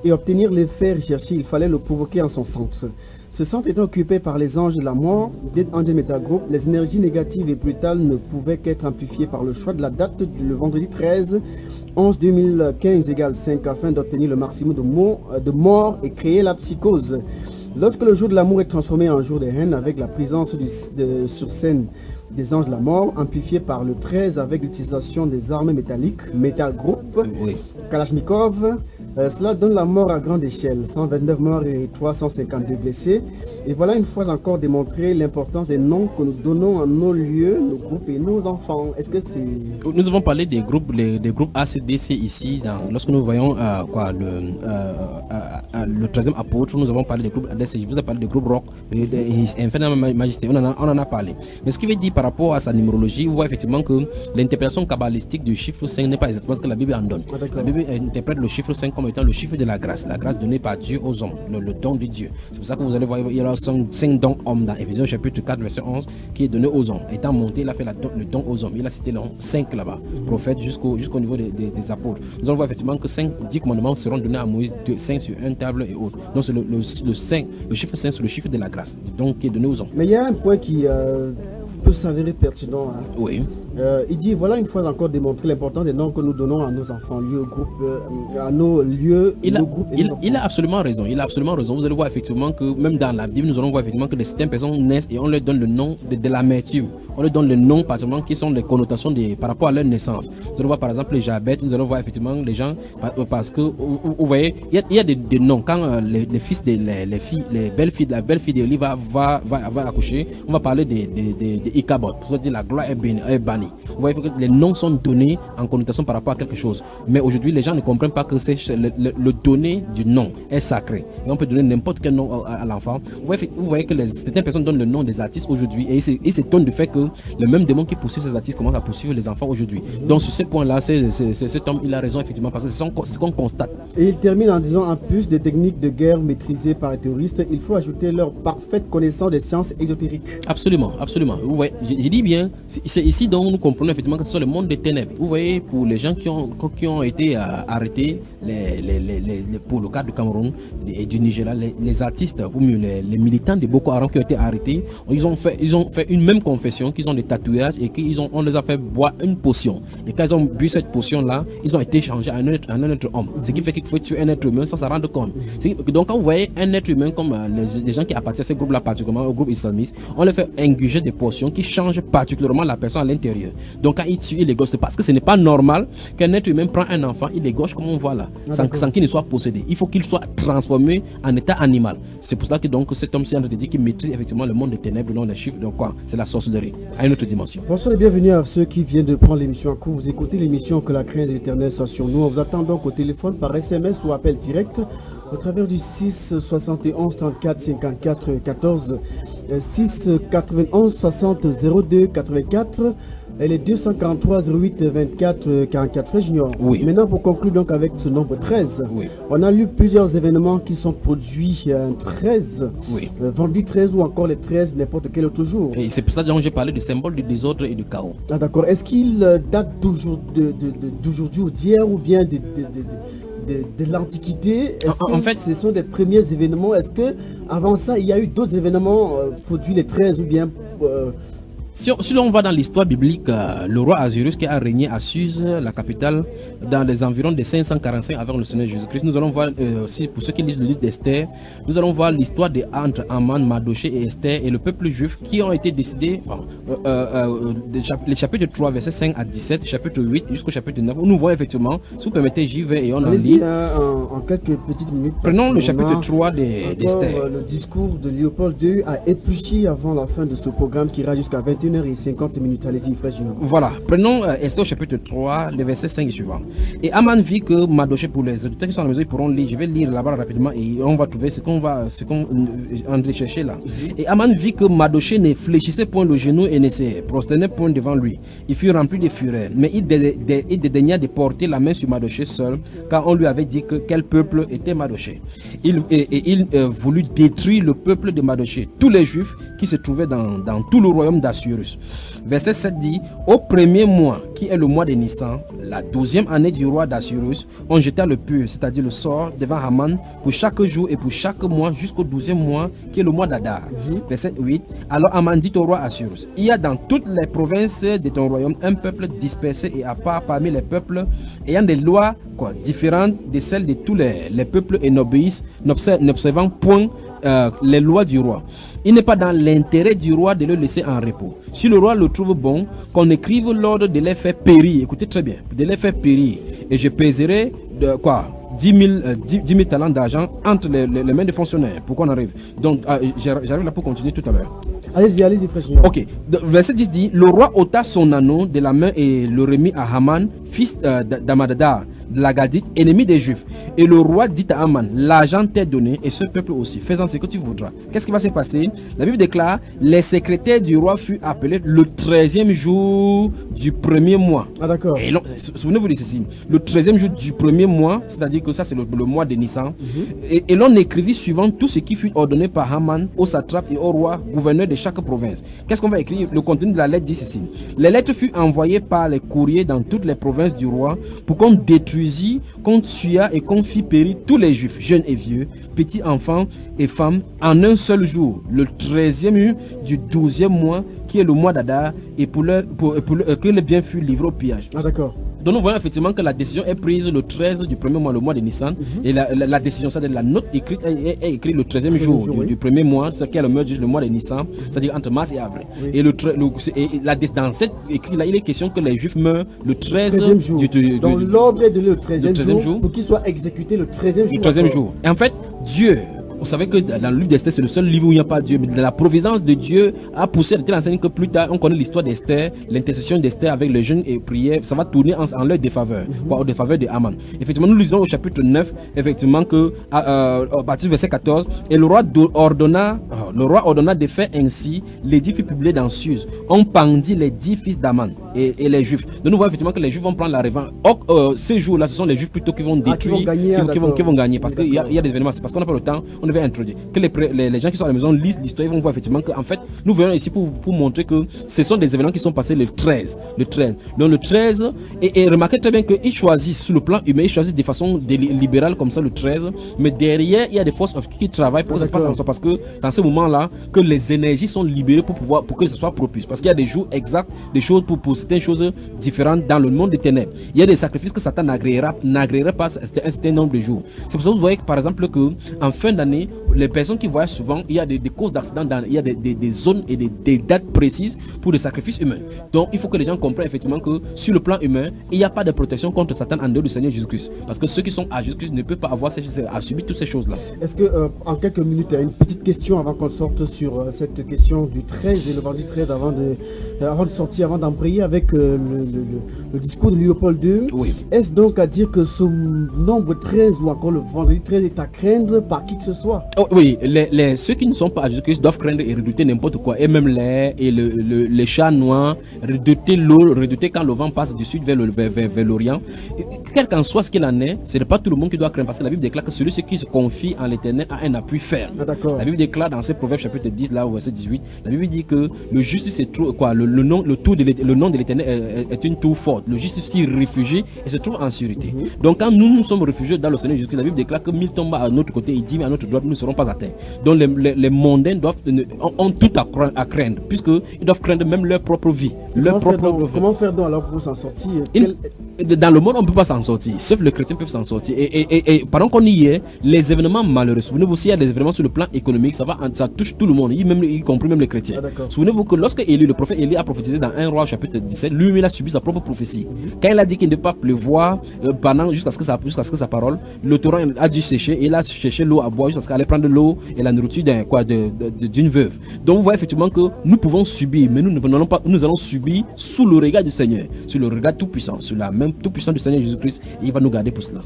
et obtenir l'effet recherché, il fallait le provoquer en son centre. Ce centre étant occupé par les anges de la mort, Dead Angel Metal Group, les énergies négatives et brutales ne pouvaient qu'être amplifiées par le choix de la date le vendredi 13-11-2015 égale 5 afin d'obtenir le maximum de morts et créer la psychose. Lorsque le jour de l'amour est transformé en jour de haine avec la présence sur scène des anges de la mort, amplifié par le 13 avec l'utilisation des armes métalliques, Metal Group, Kalachnikov, cela donne la mort à grande échelle, 129 morts et 352 blessés. Et voilà une fois encore démontré l'importance des noms que nous donnons à nos lieux, nos groupes et nos enfants. Est-ce que c'est... Nous avons parlé des groupes ACDC ici, lorsque nous voyons le 13e apôtre, nous avons parlé des groupes ACDC, je vous ai parlé des groupes rock, Infernal Majesté, on en a parlé. Mais ce qui veut dire par rapport à sa numérologie, vous voyez effectivement que l'interprétation kabbalistique du chiffre 5 n'est pas exactement ce que la Bible en donne. La Bible interprète le chiffre 5 comme étant le chiffre de la grâce donnée par Dieu aux hommes, le don de Dieu. C'est pour ça que vous allez voir, il y a 5 dons hommes dans Éphésiens chapitre 4 verset 11 qui est donné aux hommes. Étant monté, il a fait le don aux hommes. Il a cité le 5 là-bas, prophète jusqu'au niveau des apôtres. Nous allons voir effectivement que 10 commandements seront donnés à Moïse, 5 sur une table et autres. Donc c'est le 5, le chiffre 5 c'est le chiffre de la grâce, donc qui est donné aux hommes. Mais il y a un point qui peut s'avérer pertinent. Hein. Oui. Il dit, voilà une fois encore démontré l'importance des noms que nous donnons à nos enfants, lieux, groupes, à nos lieux, nos groupes. Il a absolument raison. Vous allez voir effectivement que même dans la Bible, nous allons voir effectivement que certaines personnes naissent et on leur donne le nom de l'amertume. On leur donne le nom, par exemple, qui sont les connotations par rapport à leur naissance. Nous allons voir par exemple les Jabet, nous allons voir effectivement les gens, parce que vous voyez, il y a des noms. Quand les fils, les filles, la belle fille d'Élie va accoucher, on va parler des Ichabod. Parce que la gloire est bannie. Vous voyez que les noms sont donnés en connotation par rapport à quelque chose. Mais aujourd'hui, les gens ne comprennent pas que le donné du nom est sacré. Et on peut donner n'importe quel nom à l'enfant. Vous voyez que certaines personnes donnent le nom des artistes aujourd'hui et ils s'étonnent du fait que le même démon qui poursuit ces artistes commence à poursuivre les enfants aujourd'hui. Donc sur ce point-là, cet homme, il a raison effectivement parce que c'est ce qu'on constate. Et il termine en disant, en plus des techniques de guerre maîtrisées par les terroristes, il faut ajouter leur parfaite connaissance des sciences ésotériques. Absolument. Vous voyez, je dis bien, c'est ici dont nous comprenons effectivement que ce sont le monde des ténèbres. Vous voyez, pour les gens qui ont été arrêtés, pour le cas du Cameroun et du Nigeria, les artistes, ou mieux les militants de Boko Haram qui ont été arrêtés, ils ont fait une même confession, qu'ils ont des tatouages et qu'on les a fait boire une potion. Et quand ils ont bu cette potion-là, ils ont été changés à un autre homme. Ce qui fait qu'il faut tuer un être humain sans s'en rendre compte. Donc quand vous voyez un être humain comme les gens qui appartiennent à ces groupes-là, particulièrement au groupe islamiste, on les fait ingurger des potions qui changent particulièrement la personne à l'intérieur. Donc quand il tue, il égorge, c'est parce que ce n'est pas normal qu'un être humain prend un enfant, il égorge comme on voit là, sans qu'il ne soit possédé. Il faut qu'il soit transformé en état animal. C'est pour cela que donc cet homme-ci a dit qu'il maîtrise effectivement le monde des ténèbres, non les chiffres, donc quoi, c'est la sorcellerie. à une autre dimension. Bonsoir et bienvenue à ceux qui viennent de prendre l'émission en cours. Vous écoutez l'émission Que la crainte de l'Éternel soit sur nous. On vous attend donc au téléphone par SMS ou appel direct au travers du 6 71 34 54 14 6 91 60 02 84 et les 243 08 24 44. Frère Junior, oui. Maintenant pour conclure donc avec ce nombre 13, oui. On a lu plusieurs événements qui sont produits 13, oui. Vendredi 13 ou encore les 13 n'importe quel autre jour. Et c'est pour ça que j'ai parlé du symbole du désordre et du chaos. Ah d'accord. Est-ce qu'il date d'aujourd'hui ou d'hier ou bien de l'Antiquité? Est-ce que en fait, ce sont des premiers événements? Est-ce que avant ça, il y a eu d'autres événements produits les 13 ou bien si l'on va dans l'histoire biblique, le roi Azurus qui a régné à Suse, la capitale, dans les environs de 545 avant le Seigneur Jésus-Christ, nous allons voir aussi, pour ceux qui lisent le livre d'Esther, nous allons voir l'histoire entre Aman, Mardochée et Esther et le peuple juif qui ont été décidés, les chapitres 3, versets 5 à 17, chapitre 8 jusqu'au chapitre 9, où nous voyons effectivement, si vous permettez, j'y vais et on en lit. En quelques petites minutes. Prenons le chapitre 3 d'Esther. Le discours de Léopold II a épluché avant la fin de ce programme qui ira jusqu'à 21h50. Allez-y, frère Junior. Voilà, prenons Esther au chapitre 3, le verset 5 et suivant. Et Aman vit que Mardochée, pour les auditeurs qui sont à la maison, ils pourront lire, je vais lire là-bas rapidement et on va trouver ce qu'on André chercher là. Et Aman vit que Mardochée ne fléchissait point le genou et ne se prosternait point devant lui. Il fut rempli de fureur, mais il dédaigna de porter la main sur Mardochée seul, car on lui avait dit que quel peuple était Mardochée. Il voulut détruire le peuple de Mardochée, tous les juifs qui se trouvaient dans tout le royaume d'Assyrus. Verset 7 dit: au premier mois, qui est le mois de Nissan, la 12e année du roi d'Assyrus, on jeta le pur, c'est-à-dire le sort, devant Haman pour chaque jour et pour chaque mois jusqu'au 12e mois, qui est le mois d'Adar. Verset 8: alors Haman dit au roi Assyrus: il y a dans toutes les provinces de ton royaume un peuple dispersé et à part parmi les peuples, ayant des lois différentes de celles de tous les peuples et n'observant point les lois du roi. Il n'est pas dans l'intérêt du roi de le laisser en repos. Si le roi le trouve bon, qu'on écrive l'ordre de les faire périr. Écoutez très bien, de les faire périr. Et je pèserai 10 000 talents d'argent entre les mains des fonctionnaires. Pourquoi on arrive? Donc, j'arrive là pour continuer tout à l'heure. Allez-y, frère. Ok, verset 10 dit: le roi ôta son anneau de la main et le remit à Haman, fils d'Amadadar, de l'Agadite, ennemi des Juifs. Et le roi dit à Haman: l'argent t'est donné et ce peuple aussi, fais-en ce que tu voudras. Qu'est-ce qui va se passer? La Bible déclare: les secrétaires du roi furent appelés le 13e jour du premier mois. Ah d'accord. Et souvenez-vous de ceci, le 13e jour du premier mois, c'est-à-dire que ça c'est le mois de Nissan, et l'on écrivit suivant tout ce qui fut ordonné par Haman au satrape et au roi, gouverneur de chaque province. Qu'est-ce qu'on va écrire? Le contenu de la lettre dit ceci: les lettres furent envoyées par les courriers dans toutes les provinces du roi pour qu'on détruisit, qu'on tuât et qu'on fit périr tous les juifs, jeunes et vieux, petits enfants et femmes, en un seul jour, le 13e du 12e mois, qui est le mois d'Adar, et que le bien fut livré au pillage. Ah d'accord. Donc nous voyons effectivement que la décision est prise le 13 du premier mois, le mois de Nissan, et la décision, c'est-à-dire la note écrite est écrite le 13e jour du premier mois, c'est-à-dire le mois de Nissan, c'est-à-dire entre mars et avril. Oui. Et dans cette écrit-là, il est question que les Juifs meurent le 13e jour. Donc l'ordre est donné le 13e jour pour qu'il soit exécuté le 13e jour. Le 13e jour. Et en fait, Dieu, vous savez que dans le livre d'Esther, c'est le seul livre où il n'y a pas Dieu, mais la providence de Dieu a poussé de telle enseigne que plus tard, on connaît l'histoire d'Esther, l'intercession d'Esther avec les jeûnes et prières, ça va tourner en leur défaveur, en défaveur de Haman. Effectivement, nous lisons au chapitre 9, effectivement, que à partir du verset 14, et le roi ordonna de faire ainsi, l'édit fut publié dans Suse. On pendit les 10 fils d'Aman et les Juifs. Donc nous voyons effectivement que les Juifs vont prendre la revanche. Ces jours-là, ce sont les Juifs plutôt qui vont détruire, qui vont gagner, parce qu'il y a des événements, c'est parce qu'on n'a pas le temps. On devait introduire. Que les gens qui sont à la maison lisent l'histoire, ils vont voir effectivement qu'en fait, nous venons ici pour montrer que ce sont des événements qui sont passés le 13. Donc le 13, et remarquez très bien qu'ils choisissent sur le plan humain, ils choisissent de façon libérale comme ça le 13, mais derrière, il y a des forces qui travaillent pour que ça se passe comme ça, parce que c'est en ce moment-là que les énergies sont libérées pour que ce soit propice. Parce qu'il y a des jours exacts, des choses pour certaines choses différentes dans le monde des ténèbres. Il y a des sacrifices que Satan n'agréera pas un certain nombre de jours. C'est pour ça que vous voyez que, par exemple, qu'en fin d'année, les personnes qui voyagent souvent, il y a des causes d'accidents, il y a des zones et des dates précises pour des sacrifices humains. Donc il faut que les gens comprennent effectivement que sur le plan humain, il n'y a pas de protection contre Satan en dehors du Seigneur Jésus-Christ. Parce que ceux qui sont à Jésus-Christ ne peuvent pas avoir à subir toutes ces choses-là. Est-ce que en quelques minutes, une petite question avant qu'on sorte sur cette question du 13 et le vendredi 13 avant de avant de sortir, avant d'embrayer avec le discours de Léopold II, Oui. est-ce donc à dire que ce nombre 13 ou encore le vendredi 13 est à craindre par qui que ce soit? Oh, oui, ceux qui ne sont pas à Jésus-Christ doivent craindre et redouter n'importe quoi. Et même les chats noirs, redouter l'eau, redouter quand le vent passe du sud vers l'Orient. Quel qu'en soit ce qu'il en est, ce n'est pas tout le monde qui doit craindre. Parce que la Bible déclare que celui qui se confie en l'Éternel a un appui ferme. Ah, d'accord. La Bible déclare dans ces Proverbes chapitre 10, là, au verset 18, la Bible dit que le juste se trouve, quoi, le nom de l'Éternel est une tour forte. Le juste s'y réfugie et se trouve en sécurité. Donc quand nous sommes réfugiés dans le Seigneur Jésus-Christ, la Bible déclare que 1000 tombent à notre côté et 10 000 à notre droite, nous ne serons pas atteints. Donc les mondains ont tout à craindre, puisqu'ils doivent craindre même leur propre vie. Comment faire donc alors pour s'en sortir? Dans le monde, on ne peut pas s'en sortir, sauf les chrétiens peuvent s'en sortir. Et pendant qu'on y est, les événements malheureux, souvenez-vous, s'il y a des événements sur le plan économique, ça touche tout le monde, y compris même les chrétiens. Souvenez-vous que lorsque le prophète Élie a prophétisé dans 1 Roi chapitre 17, lui-même il a subi sa propre prophétie. Quand il a dit qu'il ne peut pas pleuvoir jusqu'à ce que sa parole, le torrent a dû sécher et il a cherché l'eau à boire jusqu'à ce qu'elle allait prendre l'eau et la nourriture d'une veuve. Donc vous voyez effectivement que nous pouvons subir, mais nous allons subir sous le regard du Seigneur, sur le regard tout-puissant, sur la main tout-puissante du Seigneur Jésus-Christ, et il va nous garder pour cela.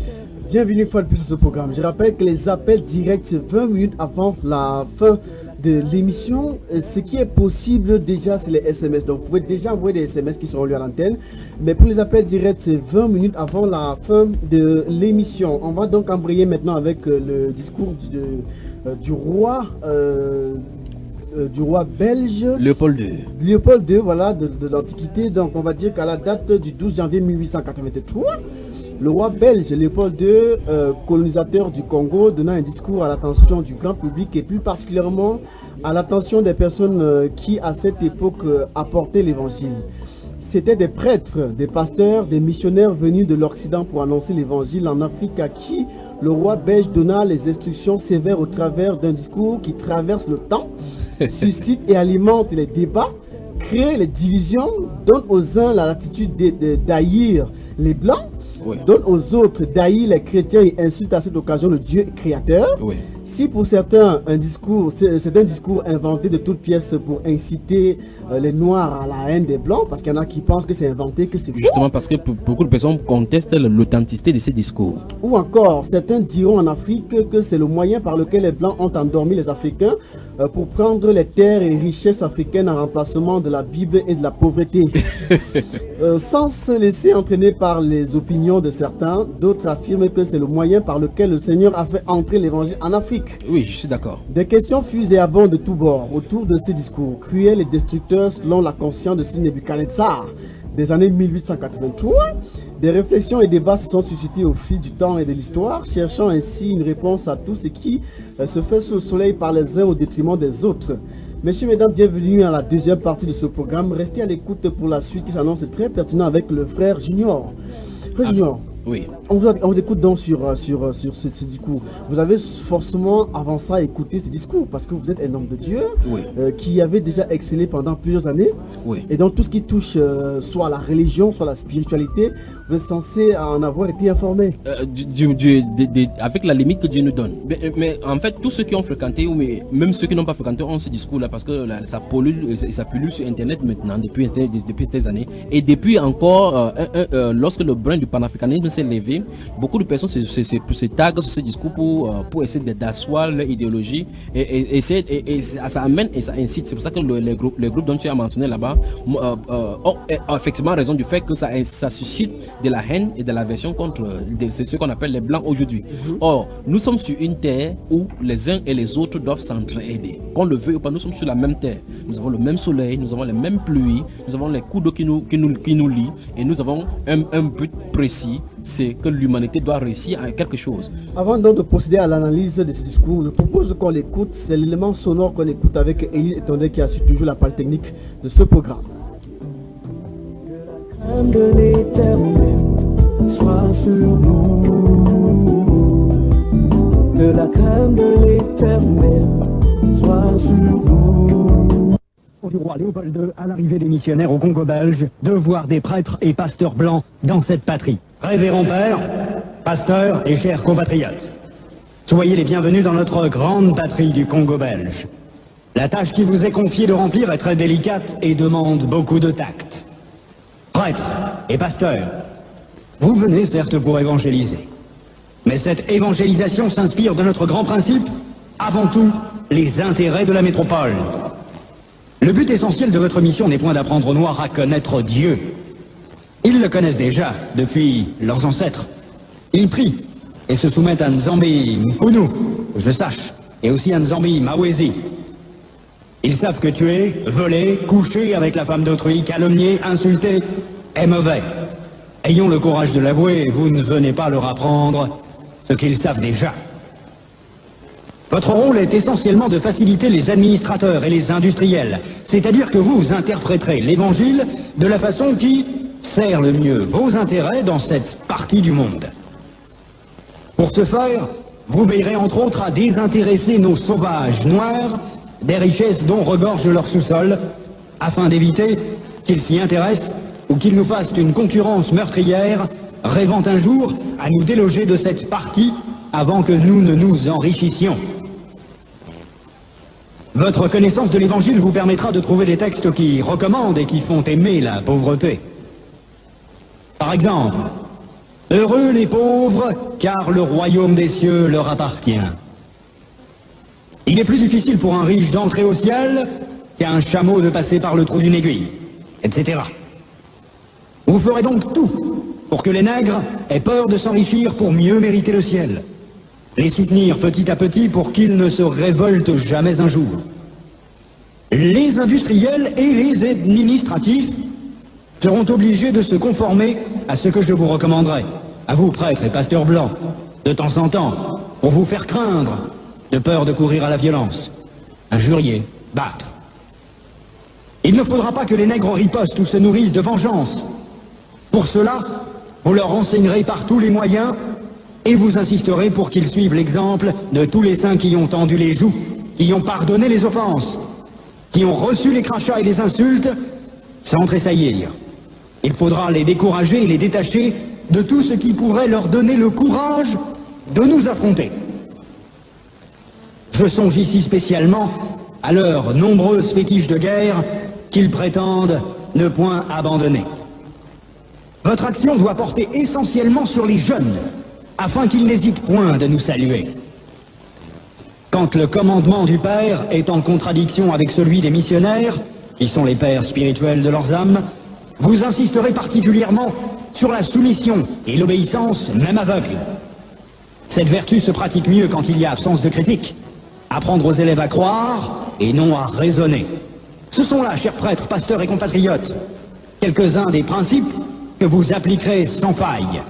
Bienvenue une fois de plus à ce programme. Je rappelle que les appels directs, c'est 20 minutes avant la fin de l'émission. Ce qui est possible déjà, c'est les SMS. Donc vous pouvez déjà envoyer des SMS qui seront lus à l'antenne. Mais pour les appels directs, c'est 20 minutes avant la fin de l'émission. On va donc embrayer maintenant avec le discours du roi belge Léopold II, voilà, de l'Antiquité. Donc on va dire qu'à la date du 12 janvier 1883, le roi belge Léopold II, colonisateur du Congo, donnant un discours à l'attention du grand public et plus particulièrement à l'attention des personnes qui à cette époque apportaient l'évangile. C'était des prêtres, des pasteurs, des missionnaires venus de l'Occident pour annoncer l'évangile en Afrique, à qui le roi belge donna les instructions sévères au travers d'un discours qui traverse le temps, suscite et alimente les débats, crée les divisions, donne aux uns la latitude d'haïr les blancs, donne aux autres d'haïr les chrétiens et insulte à cette occasion le Dieu créateur. Si pour certains c'est un discours inventé de toutes pièces pour inciter les noirs à la haine des blancs, parce qu'il y en a qui pensent que c'est inventé, que c'est faux. Justement parce que beaucoup de personnes contestent l'authenticité de ces discours. Ou encore, certains diront en Afrique que c'est le moyen par lequel les blancs ont endormi les Africains pour prendre les terres et richesses africaines en remplacement de la Bible et de la pauvreté. Sans se laisser entraîner par les opinions de certains, d'autres affirment que c'est le moyen par lequel le Seigneur a fait entrer l'évangile en Afrique. Oui, je suis d'accord. Des questions fusent et abondent de tous bords autour de ces discours cruels et destructeurs selon la conscience de ce Nebuchadnezzar des années 1883. Des réflexions et débats se sont suscités au fil du temps et de l'histoire, cherchant ainsi une réponse à tout ce qui se fait sous le soleil par les uns au détriment des autres. Messieurs, mesdames, bienvenue à la deuxième partie de ce programme. Restez à l'écoute pour la suite qui s'annonce très pertinent avec le frère Junior. Frère Junior, oui. On vous écoute donc sur ce discours. Vous avez forcément avant ça écouté ce discours parce que vous êtes un homme de Dieu qui avait déjà excellé pendant plusieurs années. Et donc tout ce qui touche soit la religion, soit la spiritualité, vous êtes censé en avoir été informé. Avec la limite que Dieu nous donne. Mais en fait, tous ceux qui ont fréquenté, ou même ceux qui n'ont pas fréquenté, ont ce discours-là parce que ça pollue sur Internet maintenant depuis ces années. Et depuis encore, lorsque le brin du panafricanisme s'est levé, beaucoup de personnes se taguent sur ce discours pour essayer d'asseoir leur idéologie et ça amène et ça incite. C'est pour ça que les groupes dont tu as mentionné là-bas ont effectivement raison du fait que ça suscite de la haine et de l'aversion contre ce qu'on appelle les blancs aujourd'hui. Or, nous sommes sur une terre où les uns et les autres doivent s'entraider. Qu'on le veuille ou pas, nous sommes sur la même terre. Nous avons le même soleil, nous avons les mêmes pluies, nous avons les coups d'eau qui nous lient et nous avons un but précis, c'est que l'humanité doit réussir à quelque chose. Avant donc de procéder à l'analyse de ce discours, je propose qu'on l'écoute. C'est l'élément sonore qu'on écoute avec Élise Etondé qui assure toujours la page technique de ce programme. Que la crainte de l'Éternel soit sur nous. Que la crainte de l'Éternel soit sur nous. Du roi Léopold II à l'arrivée des missionnaires au Congo belge, de voir des prêtres et pasteurs blancs dans cette patrie. Révérend père, pasteurs et chers compatriotes, soyez les bienvenus dans notre grande patrie du Congo belge. La tâche qui vous est confiée de remplir est très délicate et demande beaucoup de tact. Prêtres et pasteurs, vous venez certes pour évangéliser. Mais cette évangélisation s'inspire de notre grand principe, avant tout, les intérêts de la métropole. Le but essentiel de votre mission n'est point d'apprendre aux Noirs à connaître Dieu. Ils le connaissent déjà, depuis leurs ancêtres. Ils prient et se soumettent à Nzambi Mpunu, que je sache, et aussi à Nzambi Mawezi. Ils savent que tuer, voler, coucher avec la femme d'autrui, calomnier, insulter, est mauvais. Ayons le courage de l'avouer, vous ne venez pas leur apprendre ce qu'ils savent déjà. Votre rôle est essentiellement de faciliter les administrateurs et les industriels, c'est-à-dire que vous interpréterez l'évangile de la façon qui sert le mieux vos intérêts dans cette partie du monde. Pour ce faire, vous veillerez entre autres à désintéresser nos sauvages noirs des richesses dont regorge leur sous-sol, afin d'éviter qu'ils s'y intéressent ou qu'ils nous fassent une concurrence meurtrière, rêvant un jour à nous déloger de cette partie avant que nous ne nous enrichissions. Votre connaissance de l'Évangile vous permettra de trouver des textes qui recommandent et qui font aimer la pauvreté. Par exemple, « Heureux les pauvres, car le royaume des cieux leur appartient. » Il est plus difficile pour un riche d'entrer au ciel qu'à un chameau de passer par le trou d'une aiguille, etc. Vous ferez donc tout pour que les nègres aient peur de s'enrichir pour mieux mériter le ciel. Les soutenir petit à petit pour qu'ils ne se révoltent jamais un jour. Les industriels et les administratifs seront obligés de se conformer à ce que je vous recommanderai, à vous prêtres et pasteurs blancs, de temps en temps, pour vous faire craindre, de peur de courir à la violence, injurier, battre. Il ne faudra pas que les nègres ripostent ou se nourrissent de vengeance. Pour cela, vous leur renseignerez par tous les moyens et vous insisterez pour qu'ils suivent l'exemple de tous les saints qui ont tendu les joues, qui ont pardonné les offenses, qui ont reçu les crachats et les insultes sans tressaillir. Il faudra les décourager et les détacher de tout ce qui pourrait leur donner le courage de nous affronter. Je songe ici spécialement à leurs nombreuses fétiches de guerre qu'ils prétendent ne point abandonner. Votre action doit porter essentiellement sur les jeunes, afin qu'ils n'hésitent point de nous saluer. Quand le commandement du Père est en contradiction avec celui des missionnaires, qui sont les pères spirituels de leurs âmes, vous insisterez particulièrement sur la soumission et l'obéissance, même aveugle. Cette vertu se pratique mieux quand il y a absence de critique. Apprendre aux élèves à croire et non à raisonner. Ce sont là, chers prêtres, pasteurs et compatriotes, quelques-uns des principes que vous appliquerez sans faille.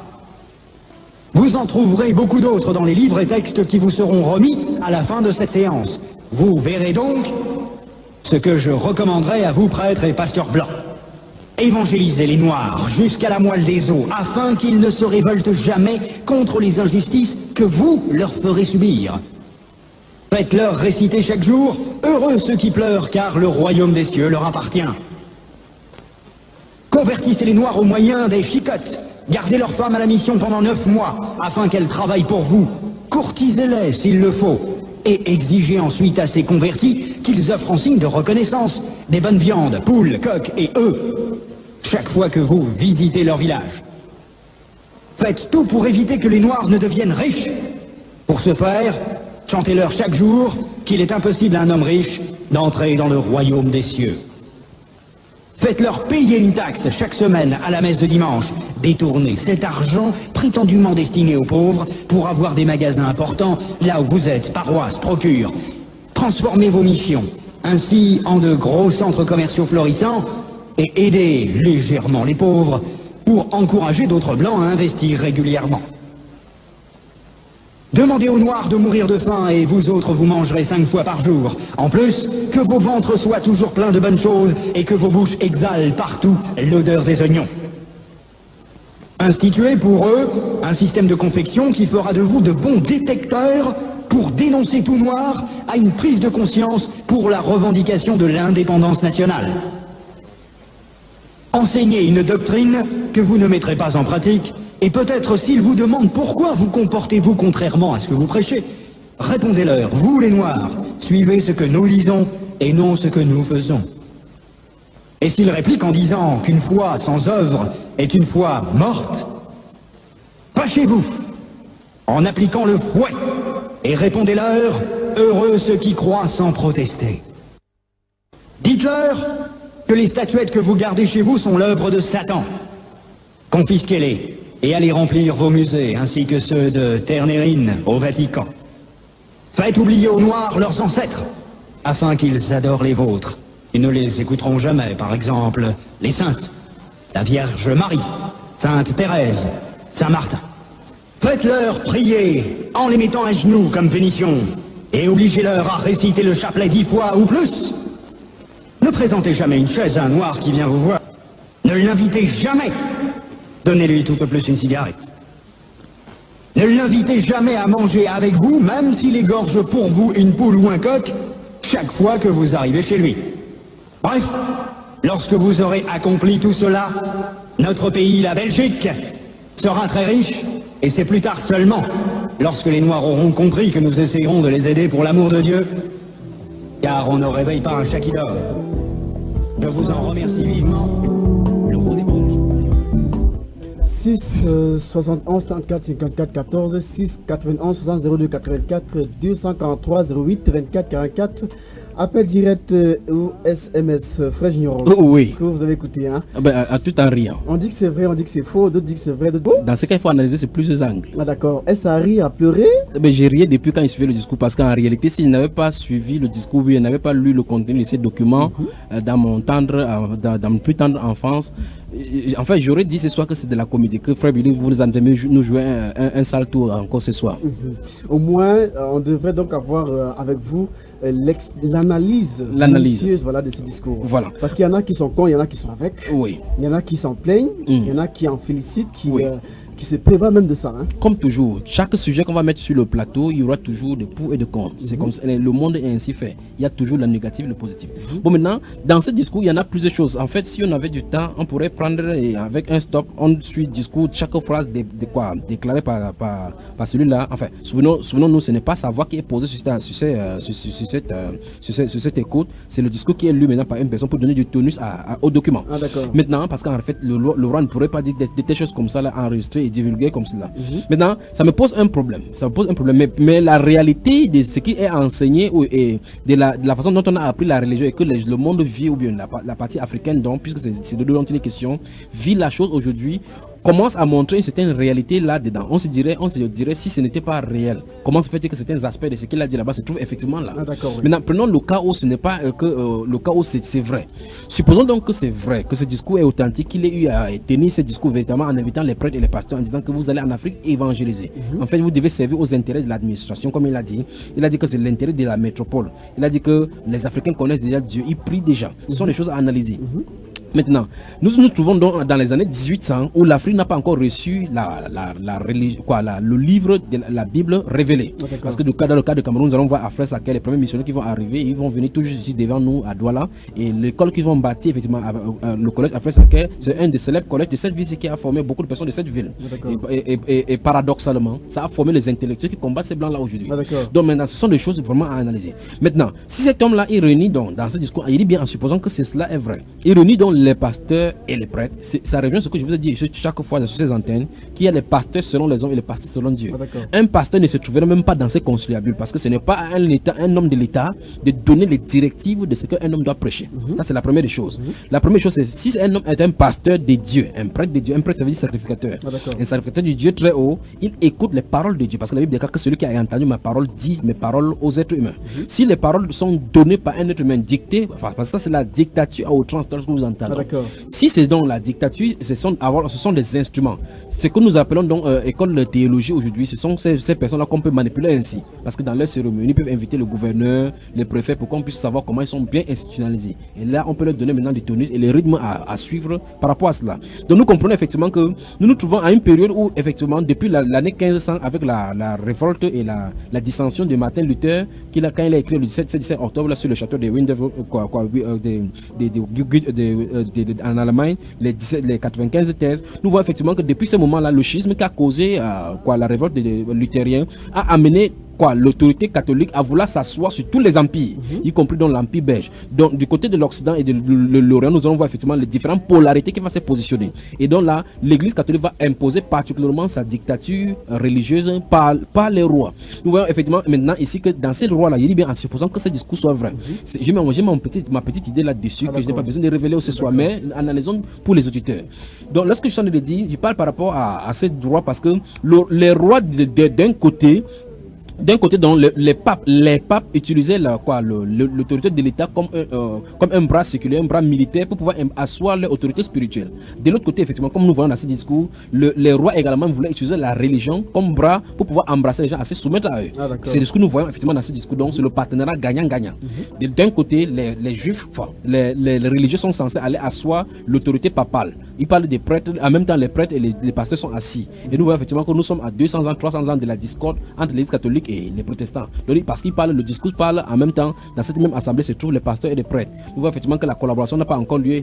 Vous en trouverez beaucoup d'autres dans les livres et textes qui vous seront remis à la fin de cette séance. Vous verrez donc ce que je recommanderais à vous, prêtres et pasteurs blancs. Évangélisez les Noirs jusqu'à la moelle des os, afin qu'ils ne se révoltent jamais contre les injustices que vous leur ferez subir. Faites-leur réciter chaque jour « Heureux ceux qui pleurent, car le royaume des cieux leur appartient ». Convertissez les Noirs au moyen des chicottes. Gardez leurs femmes à la mission pendant 9 mois, afin qu'elles travaillent pour vous. Courtisez-les s'il le faut, et exigez ensuite à ces convertis qu'ils offrent en signe de reconnaissance des bonnes viandes, poules, coqs et œufs, chaque fois que vous visitez leur village. Faites tout pour éviter que les Noirs ne deviennent riches. Pour ce faire, chantez-leur chaque jour qu'il est impossible à un homme riche d'entrer dans le royaume des cieux. Faites-leur payer une taxe chaque semaine à la messe de dimanche. Détournez cet argent prétendument destiné aux pauvres pour avoir des magasins importants là où vous êtes, paroisses, procures. Transformez vos missions ainsi en de gros centres commerciaux florissants et aidez légèrement les pauvres pour encourager d'autres blancs à investir régulièrement. Demandez aux Noirs de mourir de faim et vous autres vous mangerez 5 fois par jour. En plus, que vos ventres soient toujours pleins de bonnes choses et que vos bouches exhalent partout l'odeur des oignons. Instituez pour eux un système de confection qui fera de vous de bons détecteurs pour dénoncer tout Noir à une prise de conscience pour la revendication de l'indépendance nationale. Enseignez une doctrine que vous ne mettrez pas en pratique, et peut-être s'ils vous demandent pourquoi vous comportez-vous contrairement à ce que vous prêchez, répondez-leur, vous les Noirs, suivez ce que nous lisons et non ce que nous faisons. Et s'il réplique en disant qu'une foi sans œuvre est une foi morte, fâchez-vous en appliquant le fouet et répondez-leur, heureux ceux qui croient sans protester. Dites-leur que les statuettes que vous gardez chez vous sont l'œuvre de Satan. Confisquez-les et allez remplir vos musées ainsi que ceux de Ternérine au Vatican. Faites oublier aux Noirs leurs ancêtres afin qu'ils adorent les vôtres. Ils ne les écouteront jamais, par exemple, les saintes, la Vierge Marie, Sainte Thérèse, Saint Martin. Faites-leur prier en les mettant à genoux comme punition et obligez-leur à réciter le chapelet 10 fois ou plus. Ne présentez jamais une chaise à un noir qui vient vous voir. Ne l'invitez jamais. Donnez-lui tout au plus une cigarette. Ne l'invitez jamais à manger avec vous, même s'il égorge pour vous une poule ou un coq, chaque fois que vous arrivez chez lui. Bref, lorsque vous aurez accompli tout cela, notre pays, la Belgique, sera très riche, et c'est plus tard seulement, lorsque les Noirs auront compris que nous essayerons de les aider pour l'amour de Dieu, car on ne réveille pas un chakidor. Je vous en remercie vivement. Le roi des Belges. 6 71 34 54 14 6 91 60 02 84 243 08 24 44. Appel direct ou SMS, Frère Junior. Oui. C'est ce que vous avez écouté. Hein? À tout en riant. On dit que c'est vrai, on dit que c'est faux, d'autres disent que c'est vrai. Dans ce cas, il faut analyser sur plusieurs angles. Ah d'accord. Est-ce à rire, à pleurer? J'ai ri depuis quand il suivait le discours, parce qu'en réalité, si je n'avais pas suivi le discours, je n'avais pas lu le contenu de ces documents dans mon dans mon plus tendre enfance, en fait, j'aurais dit ce soir que c'est de la comédie, que Frère Billy, vous nous entendez nous jouer un sale tour encore ce soir. Au moins, on devrait donc avoir avec vous l'analyse minutieuse, voilà, de ce discours. Voilà. Parce qu'il y en a qui sont cons, il y en a qui sont avec. Oui. Il y en a qui s'en plaignent, il y en a qui en félicitent, qui se prévoient même de ça. Hein. Comme toujours, chaque sujet qu'on va mettre sur le plateau, il y aura toujours des pour et des contre. C'est comme ça, le monde est ainsi fait. Il y a toujours le négatif et le positif. Bon, maintenant, dans ce discours, il y en a plusieurs choses. En fait, si on avait du temps, on pourrait prendre et avec un stop, on suit le discours, chaque phrase déclarée par celui-là. Enfin, souvenons-nous, ce n'est pas sa voix qui est posée sur cette écoute, c'est le discours qui est lu maintenant par une personne pour donner du tonus au document. Ah, maintenant, parce qu'en fait, le roi ne pourrait pas dire des choses comme ça, là, enregistrées et divulguer comme cela. Maintenant, ça me pose un problème. Mais la réalité de ce qui est enseigné et de la façon dont on a appris la religion et que le monde vit, ou bien la partie africaine, donc, puisque c'est de dont il est question, vit la chose aujourd'hui, commence à montrer une certaine réalité là-dedans. On se dirait si ce n'était pas réel, comment se fait-il que certains aspects de ce qu'il a dit là-bas se trouvent effectivement là. Maintenant, prenons le cas où ce n'est pas le cas où c'est vrai. Supposons donc que c'est vrai, que ce discours est authentique, qu'il ait eu à tenir ce discours véritablement en invitant les prêtres et les pasteurs en disant que vous allez en Afrique évangéliser. En fait, vous devez servir aux intérêts de l'administration, comme il a dit. Il a dit que c'est l'intérêt de la métropole. Il a dit que les Africains connaissent déjà Dieu, ils prient déjà. Ce sont des choses à analyser. Maintenant, nous nous trouvons dans les années 1800 où l'Afrique n'a pas encore reçu le livre de la Bible révélé. Parce que dans le cas de Cameroun, nous allons voir après ça que les premiers missionnaires qui vont arriver, ils vont venir tout juste ici devant nous à Douala. Et l'école qu'ils vont bâtir, effectivement, le collège Afres Saké, c'est un des célèbres collèges de cette ville qui a formé beaucoup de personnes de cette ville. Et paradoxalement, ça a formé les intellectuels qui combattent ces blancs-là aujourd'hui. Donc maintenant, ce sont des choses vraiment à analyser. Maintenant, si cet homme-là, il réunit donc dans ce discours, il dit bien en supposant que cela est vrai, il réunit donc les pasteurs et les prêtres. Ça rejoint ce que je vous ai dit chaque fois sur ces antennes, qu'il y a les pasteurs selon les hommes et les pasteurs selon Dieu. Un pasteur ne se trouverait même pas dans ces conciliabules parce que ce n'est pas un homme de l'État de donner les directives de ce qu'un homme doit prêcher. Ça, c'est la première des choses. La première chose, c'est si un homme est un pasteur de Dieu, un prêtre de Dieu, un prêtre ça veut dire sacrificateur. Un sacrificateur du Dieu très haut, il écoute les paroles de Dieu parce que la Bible déclare que celui qui a entendu ma parole dit mes paroles aux êtres humains. Si les paroles sont données par un être humain, dictées, parce que ça c'est la dictature à outrance que vous entendez. Si c'est donc la dictature, ce sont des instruments. Ce que nous appelons donc école de théologie aujourd'hui, ce sont ces personnes-là qu'on peut manipuler ainsi. Parce que dans leur cérémonie, ils peuvent inviter le gouverneur, les préfets pour qu'on puisse savoir comment ils sont bien institutionnalisés. Et là, on peut leur donner maintenant des tonus et les rythmes à suivre par rapport à cela. Donc nous comprenons effectivement que nous nous trouvons à une période où effectivement, depuis l'année 1500, avec la révolte et la dissension de Martin Luther, quand il a écrit le 17 octobre là, sur le château de Winterthur, en Allemagne, les 95 thèses, nous voyons effectivement que depuis ce moment-là, le schisme qui a causé la révolte des luthériens a amené l'autorité catholique a voulu s'asseoir sur tous les empires, y compris dans l'empire belge. Donc du côté de l'Occident et de l'Orient, nous allons voir effectivement les différentes polarités qui vont se positionner. Et donc là, l'Église catholique va imposer particulièrement sa dictature religieuse par les rois. Nous voyons effectivement maintenant ici que dans ces rois-là, il dit bien en supposant que ce discours soit vrai. J'ai ma petite idée là-dessus que je n'ai pas besoin de révéler ce soir, mais analysons pour les auditeurs. Donc lorsque je suis en train de dire, je parle par rapport à ces rois parce que les rois d'un côté, donc les papes utilisaient l'autorité de l'État comme un bras séculaire, un bras militaire pour pouvoir asseoir leur autorité spirituelle. De l'autre côté, effectivement, comme nous voyons dans ce discours, les rois également voulaient utiliser la religion comme bras pour pouvoir embrasser les gens, à se soumettre à eux. C'est ce que nous voyons effectivement dans ce discours. Donc c'est le partenariat gagnant-gagnant. D'un côté, les juifs, les religieux sont censés aller asseoir l'autorité papale. Ils parlent des prêtres, en même temps les prêtres et les pasteurs sont assis. Et nous voyons effectivement que nous sommes à 200 ans, 300 ans de la discorde entre l'Église catholique et les protestants. Donc, parce qu'ils parlent, le discours parle en même temps, dans cette même assemblée se trouvent les pasteurs et les prêtres. Nous voyons effectivement que la collaboration n'a pas encore lieu,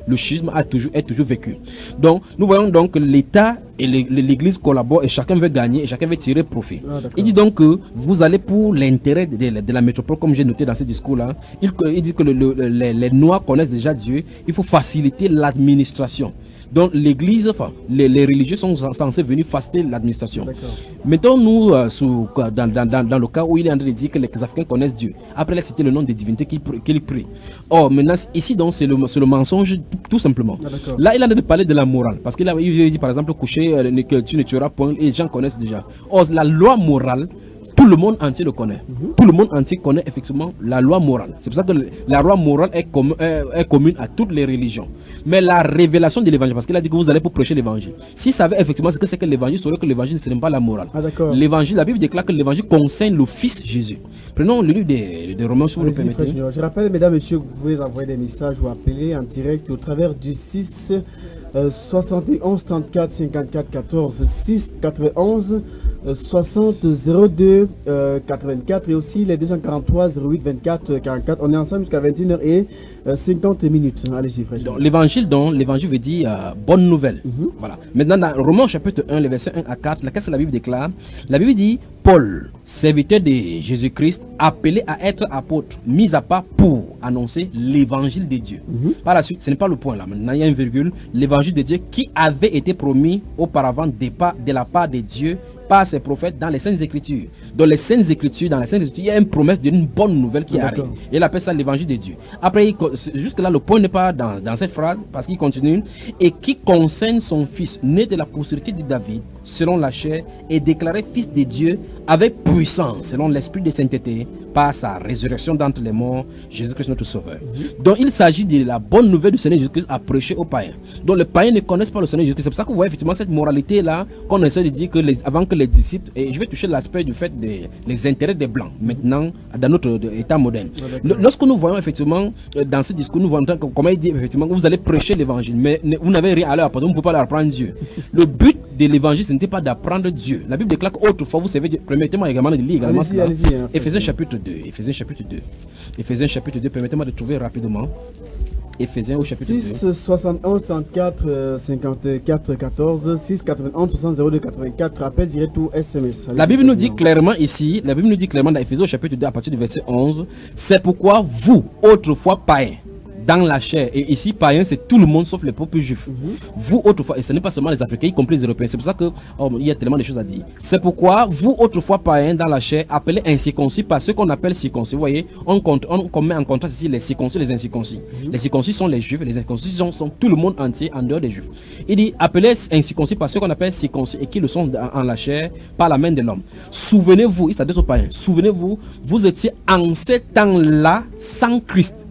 le schisme est toujours vécu. Donc nous voyons donc que l'État et l'Église collaborent et chacun veut gagner et chacun veut tirer profit. Il dit donc que vous allez pour l'intérêt de la métropole, comme j'ai noté dans ce discours-là. Il dit que les Noirs connaissent déjà Dieu, il faut faciliter l'administration. Donc l'église, les religieux sont censés venir faciliter l'administration. Mettons-nous dans le cas où il est en train de dire que les Africains connaissent Dieu. Après, il a cité le nom des divinités qu'il prie. Or, maintenant, ici, donc, c'est le mensonge tout simplement. Là, il a en train de parler de la morale. Parce qu'il dit, par exemple, coucher, que tu ne tueras point, et les gens connaissent déjà. Or, la loi morale, tout le monde entier le connaît. Tout le monde entier connaît effectivement la loi morale. C'est pour ça que la loi morale est commune à toutes les religions. Mais la révélation de l'évangile, parce qu'il a dit que vous allez pour prêcher l'évangile. S'il savait effectivement ce que c'est que l'évangile, il saurait que l'évangile ce n'est pas la morale. L'évangile, la Bible déclare que l'évangile concerne le Fils Jésus. Prenons le livre des Romains, si vous le permettez. Je rappelle, mesdames, messieurs, que vous pouvez envoyer des messages ou appeler en direct au travers du 6 71 34 54 14 6 91 60 02 84 et aussi les 243 08 24 44. On est ensemble jusqu'à 21h et 50 minutes. Allez-y, frère. L'évangile veut dire bonne nouvelle. Voilà. Maintenant, dans Romains chapitre 1, les versets 1 à 4, qu'est-ce que la Bible déclare? La Bible dit: Paul, serviteur de Jésus-Christ, appelé à être apôtre, mis à part pour annoncer l'évangile de Dieu. Par la suite, ce n'est pas le point là. Maintenant, il y a une virgule. L'évangile de Dieu qui avait été promis auparavant de la part de Dieu par ses prophètes dans les Saintes Écritures. Dans les Saintes Écritures, il y a une promesse d'une bonne nouvelle qui arrive. Et il appelle ça l'évangile de Dieu. Après, jusque là, le point n'est pas dans cette phrase, parce qu'il continue. Et qui concerne son fils, né de la postérité de David, selon la chair, et déclaré fils de Dieu avec puissance, selon l'esprit de sainteté, par sa résurrection d'entre les morts, Jésus-Christ notre Sauveur. Donc il s'agit de la bonne nouvelle du Seigneur Jésus-Christ à prêcher aux païens. Donc les païens ne connaissent pas le Seigneur Jésus-Christ. C'est pour ça que vous voyez effectivement cette moralité-là, qu'on essaie de dire que avant que les disciples, et je vais toucher l'aspect du fait des intérêts des Blancs, maintenant, dans notre état moderne. Lorsque nous voyons effectivement, dans ce discours, nous voyons comment il dit effectivement que vous allez prêcher l'évangile, mais vous n'avez rien à leur apprendre, vous ne pouvez pas leur apprendre Dieu. Le but de l'évangile, ce n'était pas d'apprendre Dieu. La Bible déclare qu'autrefois, vous savez, permettez-moi également de lire également cela. Éphésiens chapitre 2. Éphésiens chapitre 2, permettez-moi de trouver rapidement. Éphésiens au chapitre 6, 71, 34, 54, 14, 6, 91, 60, 02, 84, rappel direct ou SMS. La Bible nous dit clairement ici, dans Éphésiens au chapitre 2, à partir du verset 11, c'est pourquoi vous, autrefois païens, dans la chair, et ici païen c'est tout le monde sauf les peuples juifs. Vous autrefois, et ce n'est pas seulement les Africains, y compris les Européens, c'est pour ça que il y a tellement de choses à dire. C'est pourquoi vous autrefois païens dans la chair, appelés incirconcis par ceux qu'on appelle circoncis. Vous voyez, on met en contraste ici les circoncis et les incirconcis. Les circoncis sont les juifs, les incirconcis sont tout le monde entier en dehors des juifs. Il dit appelés incirconcis par ceux qu'on appelle circoncis et qui le sont en la chair par la main de l'homme. Souvenez-vous, il s'adresse aux païens, souvenez-vous, vous étiez en ces temps-là sans Christ,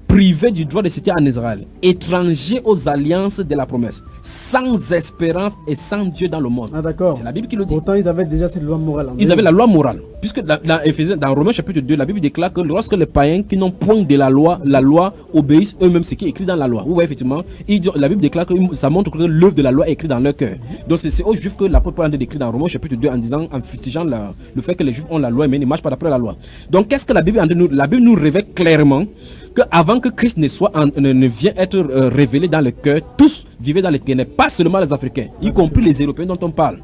privé du droit de cité en Israël, étranger aux alliances de la promesse, sans espérance et sans Dieu dans le monde. C'est la Bible qui le dit. Pourtant, ils avaient déjà cette loi morale. Ils avaient la loi morale. Puisque dans Romains chapitre 2, la Bible déclare que lorsque les païens qui n'ont point de la loi obéissent eux-mêmes ce qui est écrit dans la loi. Vous voyez effectivement, la Bible déclare que ça montre que l'œuvre de la loi est écrite dans leur cœur. Donc c'est aux Juifs que l'apôtre Paul a décrit dans Romains chapitre 2 en disant, en fustigeant le fait que les Juifs ont la loi mais ne marchent pas d'après la loi. Donc qu'est-ce que la Bible nous? La Bible nous révèle clairement qu'avant que Christ ne vienne être révélé dans le cœur, tous vivaient dans les ténèbres, pas seulement les Africains, y compris les Européens dont on parle.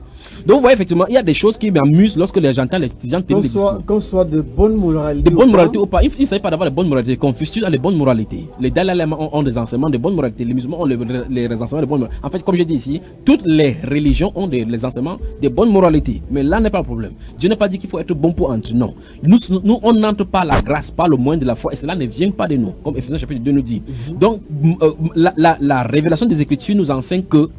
Donc vous voyez effectivement, il y a des choses qui m'amusent lorsque les gens entendent les gens tenir des discours. Qu'on soit de bonne moralité. De bonne moralité ou pas. Il ne s'agit pas d'avoir de bonne moralité. Confucius a de bonnes moralités. Les Dalai Lama ont des enseignements de bonne moralité. Les musulmans ont les enseignements de bonne moralité. En fait, comme je dis ici, toutes les religions ont les enseignements de bonne moralité. Mais là n'est pas le problème. Dieu n'a pas dit qu'il faut être bon pour entrer. Non. Nous on n'entre pas la grâce, pas le moyen de la foi. Et cela ne vient pas de nous. Comme Ephésiens chapitre 2 nous dit. Donc, la révélation des Écritures nous enseigne que,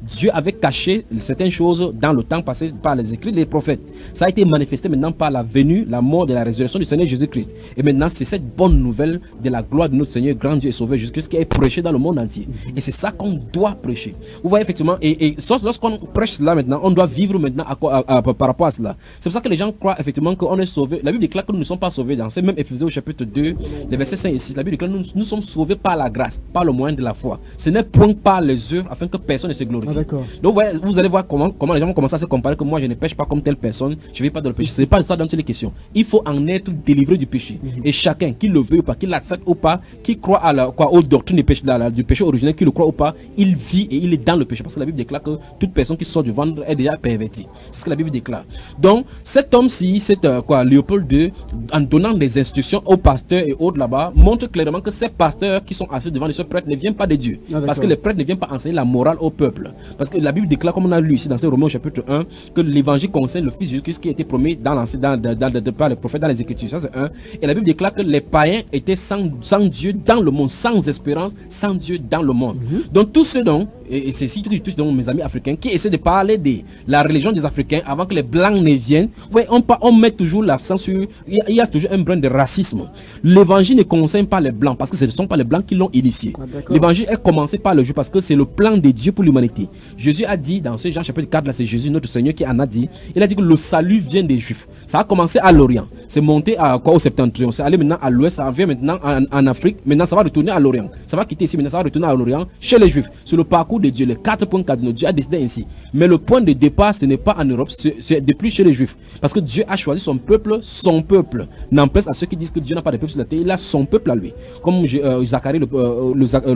Dieu avait caché certaines choses dans le temps passé par les écrits des prophètes. Ça a été manifesté maintenant par la venue, la mort et la résurrection du Seigneur Jésus-Christ. Et maintenant, c'est cette bonne nouvelle de la gloire de notre Seigneur, grand Dieu et Sauveur Jésus-Christ, qui est prêché dans le monde entier. Et c'est ça qu'on doit prêcher. Vous voyez effectivement, et lorsqu'on prêche cela maintenant, on doit vivre maintenant par rapport à cela. C'est pour ça que les gens croient effectivement qu'on est sauvés. La Bible déclare que nous ne sommes pas sauvés. Dans ce même Éphésiens au chapitre 2, les versets 5 et 6, la Bible déclare que nous sommes sauvés par la grâce, par le moyen de la foi. Ce n'est point par les œuvres afin que personne ne se glorifie. Donc vous allez voir comment les gens vont commencer à se comparer, que moi je ne pêche pas comme telle personne, je ne vais pas dans le péché. Ce n'est pas ça dont c'est les questions. Il faut en être délivré du péché. Et chacun, qui le veut ou pas, qui l'accepte ou pas, qui croit aux doctrines du péché originel, qui le croit ou pas, il vit et il est dans le péché. Parce que la Bible déclare que toute personne qui sort du ventre est déjà pervertie. C'est ce que la Bible déclare. Donc cet homme-ci, Léopold II, en donnant des instructions aux pasteurs et autres là-bas, montre clairement que ces pasteurs qui sont assis devant les prêtres ne viennent pas de Dieu. Parce que les prêtres ne viennent pas enseigner la morale au peuple. Parce que la Bible déclare, comme on a lu ici dans ce Romains chapitre 1, que l'évangile concerne le Fils Jésus-Christ qui a été promis par les prophètes dans les Écritures. Ça c'est un. Et la Bible déclare que les païens étaient sans Dieu dans le monde, sans espérance, sans Dieu dans le monde. Donc tous ceux dont, et c'est ici que je touche donc mes amis africains, qui essaient de parler de la religion des Africains avant que les Blancs ne viennent, voyez, on met toujours l'accent sur, il y a toujours un brin de racisme. L'évangile ne concerne pas les Blancs, parce que ce ne sont pas les Blancs qui l'ont initié. L'évangile est commencé par le Juif, parce que c'est le plan de Dieu pour l'humanité. Jésus a dit, dans ce Jean chapitre 4, là c'est Jésus, notre Seigneur, qui en a dit, il a dit que le salut vient des Juifs. Ça a commencé à l'Orient, c'est monté au septentrion, c'est allé maintenant à l'Ouest, ça vient maintenant en Afrique, maintenant ça va retourner à l'Orient. Ça va quitter ici, maintenant ça va retourner à l'Orient, chez les Juifs. C'est le parcours de Dieu, les 4 points cardinaux. Dieu a décidé ainsi. Mais le point de départ, ce n'est pas en Europe, c'est depuis chez les Juifs. Parce que Dieu a choisi son peuple. N'empêche à ceux qui disent que Dieu n'a pas de peuple sur la terre, il a son peuple à lui. Comme Zacharie, le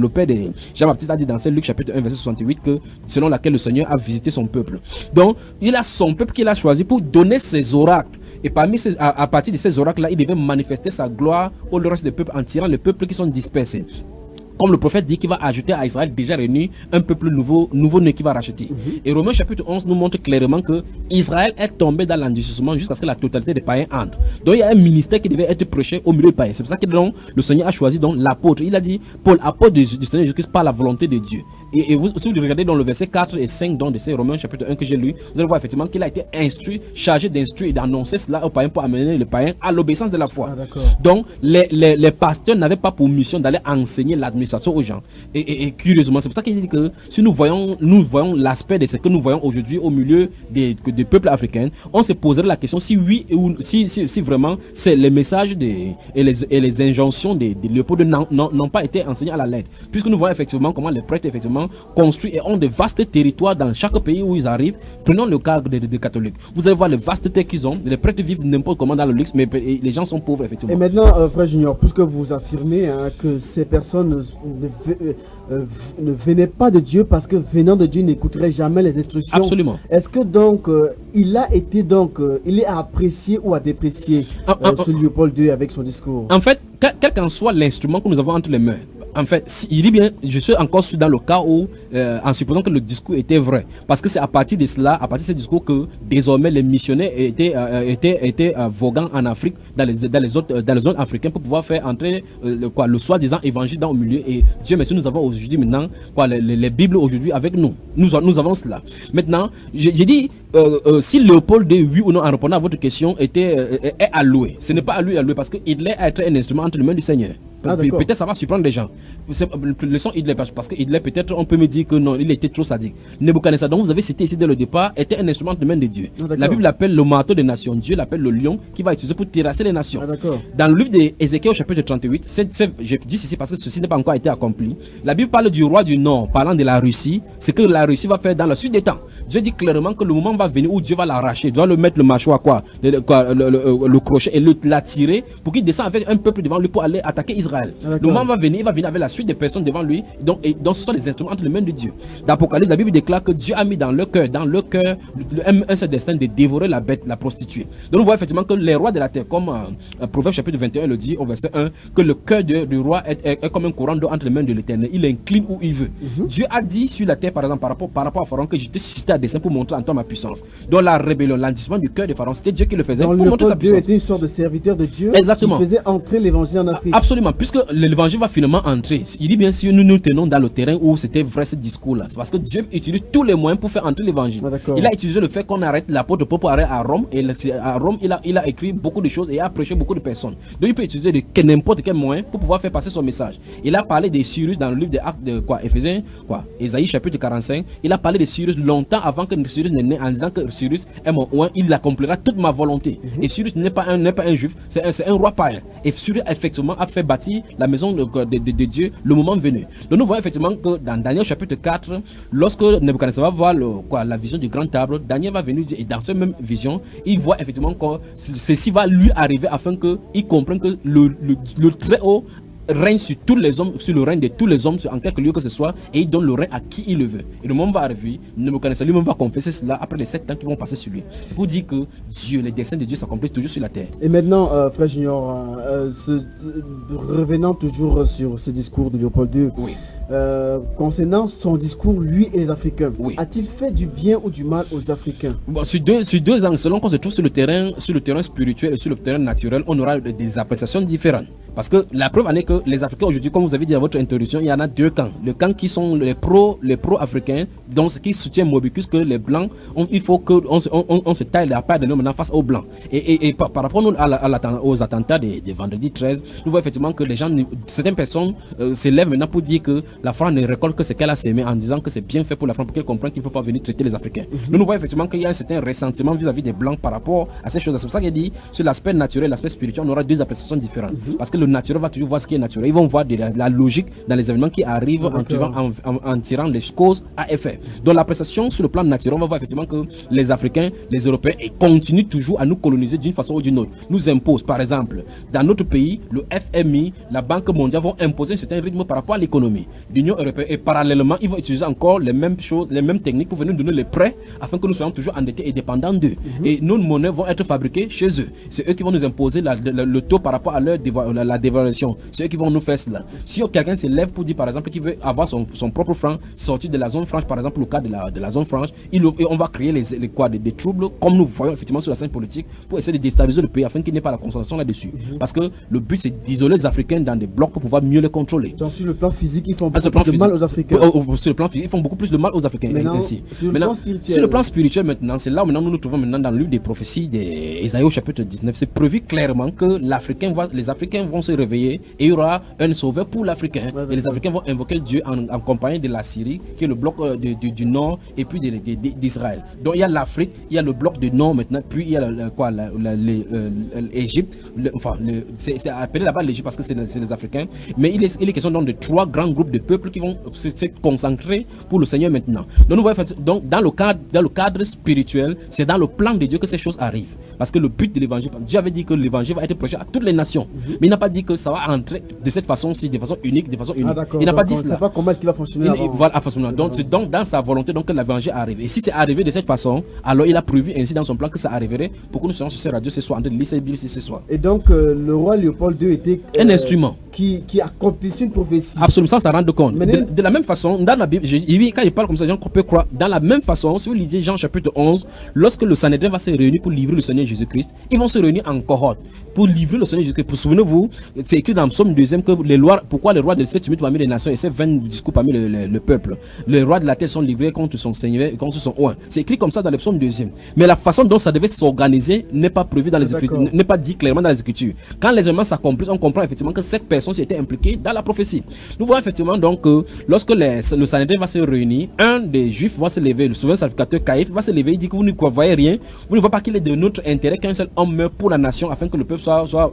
père de Jean-Baptiste, a dit dans Luc chapitre 1, verset 68, que selon laquelle le Seigneur a visité son peuple. Donc, il a son peuple qu'il a choisi pour donner ses oracles. Et à partir de ces oracles-là, il devait manifester sa gloire au reste des peuples en tirant les peuples qui sont dispersés. Comme le prophète dit qu'il va ajouter à Israël déjà réuni un peuple nouveau-né qui va racheter. Et Romains chapitre 11 nous montre clairement que Israël est tombé dans l'endurcissement jusqu'à ce que la totalité des païens entre. Donc il y a un ministère qui devait être prêché au milieu des païens. C'est pour ça que donc, le Seigneur a choisi donc l'apôtre. Il a dit, Paul, apôtre du Seigneur Jésus-Christ par la volonté de Dieu. Et si vous regardez dans le verset 4 et 5 donc, de ces Romains chapitre 1 que j'ai lu, vous allez voir effectivement qu'il a été instruit, chargé d'instruire et d'annoncer cela aux païens pour amener les païens à l'obéissance de la foi. Donc les pasteurs n'avaient pas pour mission d'aller enseigner l'administration aux gens. Et curieusement, c'est pour ça qu'il dit que si nous voyons l'aspect de ce que nous voyons aujourd'hui au milieu des peuples africains, on se poserait la question si oui ou si vraiment c'est les messages et les injonctions de Léopold n'ont pas été enseignés à la lettre. Puisque nous voyons effectivement comment les prêtres effectivement construisent et ont de vastes territoires dans chaque pays où ils arrivent. Prenons le cas des catholiques. Vous allez voir les vastes terres qu'ils ont. Les prêtres vivent n'importe comment dans le luxe, mais les gens sont pauvres effectivement. Et maintenant, frère Junior, puisque vous affirmez que ces personnes ne venaient pas de Dieu parce que venant de Dieu n'écouteraient jamais les instructions. Absolument. Est-ce que donc il est à apprécier ou à déprécier ce Léopold II avec son discours? En fait, quel qu'en soit l'instrument que nous avons entre les mains, en fait, il dit bien, je suis encore dans le cas où, en supposant que le discours était vrai, parce que c'est à partir de cela, à partir de ce discours que désormais les missionnaires étaient voguant en Afrique, dans les zones africaines pour pouvoir faire entrer le soi-disant évangile dans le milieu. Et Dieu merci, nous avons aujourd'hui maintenant les Bibles aujourd'hui avec nous. Nous avons cela. Maintenant, j'ai dit, si Léopold II, oui ou non, en répondant à votre question, est alloué. Ce n'est pas à lui alloué parce qu'il est à être un instrument entre les mains du Seigneur. Peut-être ça va surprendre les gens. Le son Hitler, parce que Hitler, peut-être on peut me dire que non, il était trop sadique. Nebuchadnezzar, donc vous avez cité ici dès le départ, était un instrument de main de Dieu. La Bible l'appelle le marteau des nations. Dieu l'appelle le lion qui va utiliser pour terrasser les nations. Dans le livre d'Ézéchiel au chapitre 38, je dis ici parce que ceci n'a pas encore été accompli. La Bible parle du roi du Nord, parlant de la Russie, ce que la Russie va faire dans la suite des temps. Dieu dit clairement que le moment va venir où Dieu va l'arracher, doit le mettre le mâchoire, le crochet et l'attirer pour qu'il descende avec un peuple devant lui pour aller attaquer Israël. d'Israël. Le moment va venir, il va venir avec la suite des personnes devant lui. Donc ce sont les instruments entre les mains de Dieu. Dans l'Apocalypse, la Bible déclare que Dieu a mis dans le cœur, un seul destin de dévorer la bête, la prostituée. Donc nous voyons effectivement que les rois de la terre, comme Proverbe chapitre 21 le dit au verset 1, que le cœur du roi est comme un courant d'eau entre les mains de l'Éternel. Il incline où il veut. Dieu a dit sur la terre, par exemple, par rapport à Pharaon, que j'étais suscité à dessein pour montrer en toi ma puissance. Donc la rébellion, l'endurcissement du cœur de Pharaon, c'était Dieu qui le faisait pour montrer sa puissance. Dieu était une sorte de serviteur de Dieu. Exactement. Qui faisait entrer l'évangile en Afrique. Absolument, puisque l'évangile va finalement entrer. Il dit bien sûr, nous tenons dans le terrain où c'était vrai ce discours-là. C'est parce que Dieu utilise tous les moyens pour faire entrer l'évangile. Il a utilisé le fait qu'on arrête l'apôtre Paul pour arrêter à Rome. Et à Rome, il a écrit beaucoup de choses et a prêché beaucoup de personnes. Donc il peut utiliser n'importe quel moyen pour pouvoir faire passer son message. Il a parlé des Cyrus dans le livre des Actes de Éphésiens, Ésaïe chapitre 45. Il a parlé de Cyrus longtemps avant que Cyrus ne naisse, en disant que Cyrus est mon oint, il accomplira toute ma volonté. Et Cyrus n'est pas un juif, c'est un roi païen. Et Cyrus effectivement a fait bâtir la maison de Dieu le moment venu. Donc nous voyons effectivement que dans Daniel chapitre 4, lorsque Nebuchadnezzar va voir la vision du grand table, Daniel va venir dire, et dans cette même vision, il voit effectivement que ceci va lui arriver afin qu'il comprenne que le très haut règne sur tous les hommes, sur le règne de tous les hommes, en quelque lieu que ce soit, et il donne le règne à qui il le veut. Et le moment va arriver, Nebuchadnezzar lui-même va confesser cela après les 7 ans qui vont passer sur lui. Pour dire que Dieu, les desseins de Dieu s'accomplissent toujours sur la terre. Et maintenant, frère Junior, revenant toujours sur ce discours de Léopold II, concernant son discours, lui et les Africains, a-t-il fait du bien ou du mal aux Africains? Sur deux angles, selon qu'on se trouve sur le terrain spirituel et sur le terrain naturel, on aura des appréciations différentes. Parce que la preuve en est que les Africains aujourd'hui, comme vous avez dit dans votre introduction, il y en a deux camps. Le camp qui sont les pro-africains, donc qui soutiennent Mobicus, que les blancs, il faut qu'on se taille la paille de nous maintenant face aux blancs. Et par rapport aux attentats des vendredi 13, nous voyons effectivement que certaines personnes s'élèvent maintenant pour dire que la France ne récolte que ce qu'elle a sémé, en disant que c'est bien fait pour la France, pour qu'elle comprenne qu'il ne faut pas venir traiter les Africains. Nous voyons effectivement qu'il y a un certain ressentiment vis-à-vis des blancs par rapport à ces choses. C'est pour ça qu'il dit, sur l'aspect naturel, l'aspect spirituel, on aura deux appréciations différentes. Parce que le naturel va toujours voir ce qui est naturel. Ils vont voir la logique dans les événements qui arrivent en tirant les causes à effet. Donc l'appréciation sur le plan naturel, on va voir effectivement que les Africains, les Européens, continuent toujours à nous coloniser d'une façon ou d'une autre. Nous imposent, par exemple, dans notre pays, le FMI, la Banque mondiale vont imposer un certain rythme par rapport à l'économie. L'Union européenne, et parallèlement, ils vont utiliser encore les mêmes choses, les mêmes techniques pour venir nous donner les prêts afin que nous soyons toujours endettés et dépendants d'eux. Et nos monnaies vont être fabriquées chez eux. C'est eux qui vont nous imposer le taux par rapport à la dévaluation. C'est eux qui vont nous faire cela. Si quelqu'un se lève pour dire par exemple qu'il veut avoir son propre franc, sortir de la zone franche, par exemple le cas de la zone franche, on va créer des troubles comme nous voyons effectivement sur la scène politique pour essayer de déstabiliser le pays afin qu'il n'y ait pas la concentration là-dessus. Parce que le but c'est d'isoler les Africains dans des blocs pour pouvoir mieux les contrôler. Donc sur le plan physique, ils font beaucoup plus de mal aux Africains. Sur le plan physique, ils font beaucoup plus de mal aux Africains. Sur le plan spirituel maintenant, c'est là où nous nous trouvons maintenant dans le livre des prophéties d'Ésaïe au chapitre 19. C'est prévu clairement que les Africains vont se réveiller et il y aura un sauveur pour l'Africain. Et les Africains vont invoquer Dieu en compagnie de la Syrie, qui est le bloc du nord, et puis d'Israël. Donc il y a l'Afrique, il y a le bloc du nord maintenant, puis il y a l'Égypte. C'est appelé là-bas l'Égypte parce que c'est les Africains. Mais il est question donc de 3 grands groupes de peuples qui vont se concentrer pour le Seigneur maintenant. Donc nous voyons donc dans le cadre spirituel, c'est dans le plan de Dieu que ces choses arrivent. Parce que le but de l'évangile, Dieu avait dit que l'évangile va être prêché à toutes les nations. Mais il n'a pas dit que ça va entrer de cette façon-ci, de façon unique. Il n'a pas dit cela. On ne sait pas comment est-ce qu'il va fonctionner. Voilà, donc c'est dans sa volonté donc, que l'évangile arrive. Et si c'est arrivé de cette façon, alors il a prévu ainsi dans son plan que ça arriverait pour que nous soyons sur cette radio ce soir, en train de lire cette Bible ce soir. Et donc le roi Léopold II était un instrument qui accomplissait une prophétie. Absolument, sans s'en rendre compte. De la même façon, dans la Bible, quand je parle comme ça, les gens peut croire, dans la même façon, si vous lisez Jean chapitre 11, lorsque le Sanhédrin va se réunir pour livrer le Seigneur Jésus-Christ, ils vont se réunir en cohorte pour livrer le Seigneur Jésus-Christ. Souvenez-vous, c'est écrit dans le psaume 2 que pourquoi les rois de cette tumultes parmi les nations et ces 20 discours parmi le peuple. Les rois de la terre sont livrés contre son Seigneur et contre son oint. C'est écrit comme ça dans le psaume 2. Mais la façon dont ça devait s'organiser n'est pas prévue dans les Écritures, n'est pas dit clairement dans les Écritures. Quand les événements s'accomplissent, on comprend effectivement que cette personne s'était impliquée dans la prophétie. Nous voyons effectivement donc que lorsque le Sanhédrin va se réunir, un des Juifs va se lever, le souverain sacrificateur Caïphe va se lever, il dit que vous ne voyez rien, vous ne voyez pas qu'il est de notre intérêt qu'un seul homme meure pour la nation afin que le peuple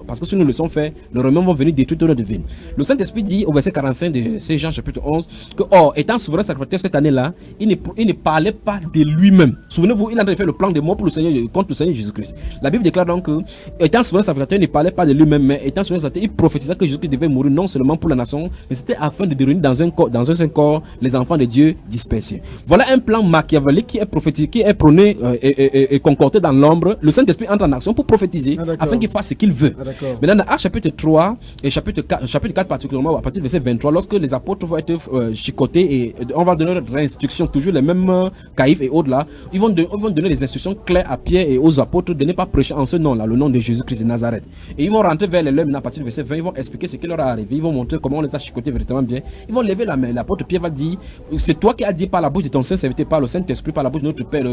parce que si nous le laissons faire, les Romains vont venir détruire toute notre ville. Le Saint-Esprit dit au verset 45 de C. Jean chapitre 11 que, or, étant souverain sacrificateur cette année-là, il ne parlait pas de lui-même. Souvenez-vous, il a fait le plan de mort pour le Seigneur, contre le Seigneur Jésus-Christ. La Bible déclare donc que, étant souverain sacrificateur, il ne parlait pas de lui-même, mais étant souverain sacrificateur, il prophétisa que Jésus-Christ devait mourir non seulement pour la nation, mais c'était afin de réunir dans un seul corps les enfants de Dieu dispersés. Voilà un plan machiavélique qui est prophétique, qui est prôné et concordé dans l'ombre. Le Saint-Esprit entre en action pour prophétiser afin qu'il fasse ce qu'il veut. Maintenant, dans Actes chapitre 3 et chapitre 4 particulièrement, à partir du verset 23, lorsque les apôtres vont être chicotés et on va donner des instructions, toujours les mêmes caïfs et autres là, ils vont donner des instructions claires à Pierre et aux apôtres de ne pas prêcher en ce nom-là, le nom de Jésus-Christ de Nazareth. Et ils vont rentrer vers les lèvres à partir du verset 20, ils vont expliquer ce qui leur est arrivé, ils vont montrer comment on les a chicotés véritablement bien. Ils vont lever la main, l'apôtre Pierre va dire, c'est toi qui as dit par la bouche de ton saint serviteur, par le Saint-Esprit, par la bouche de notre Père,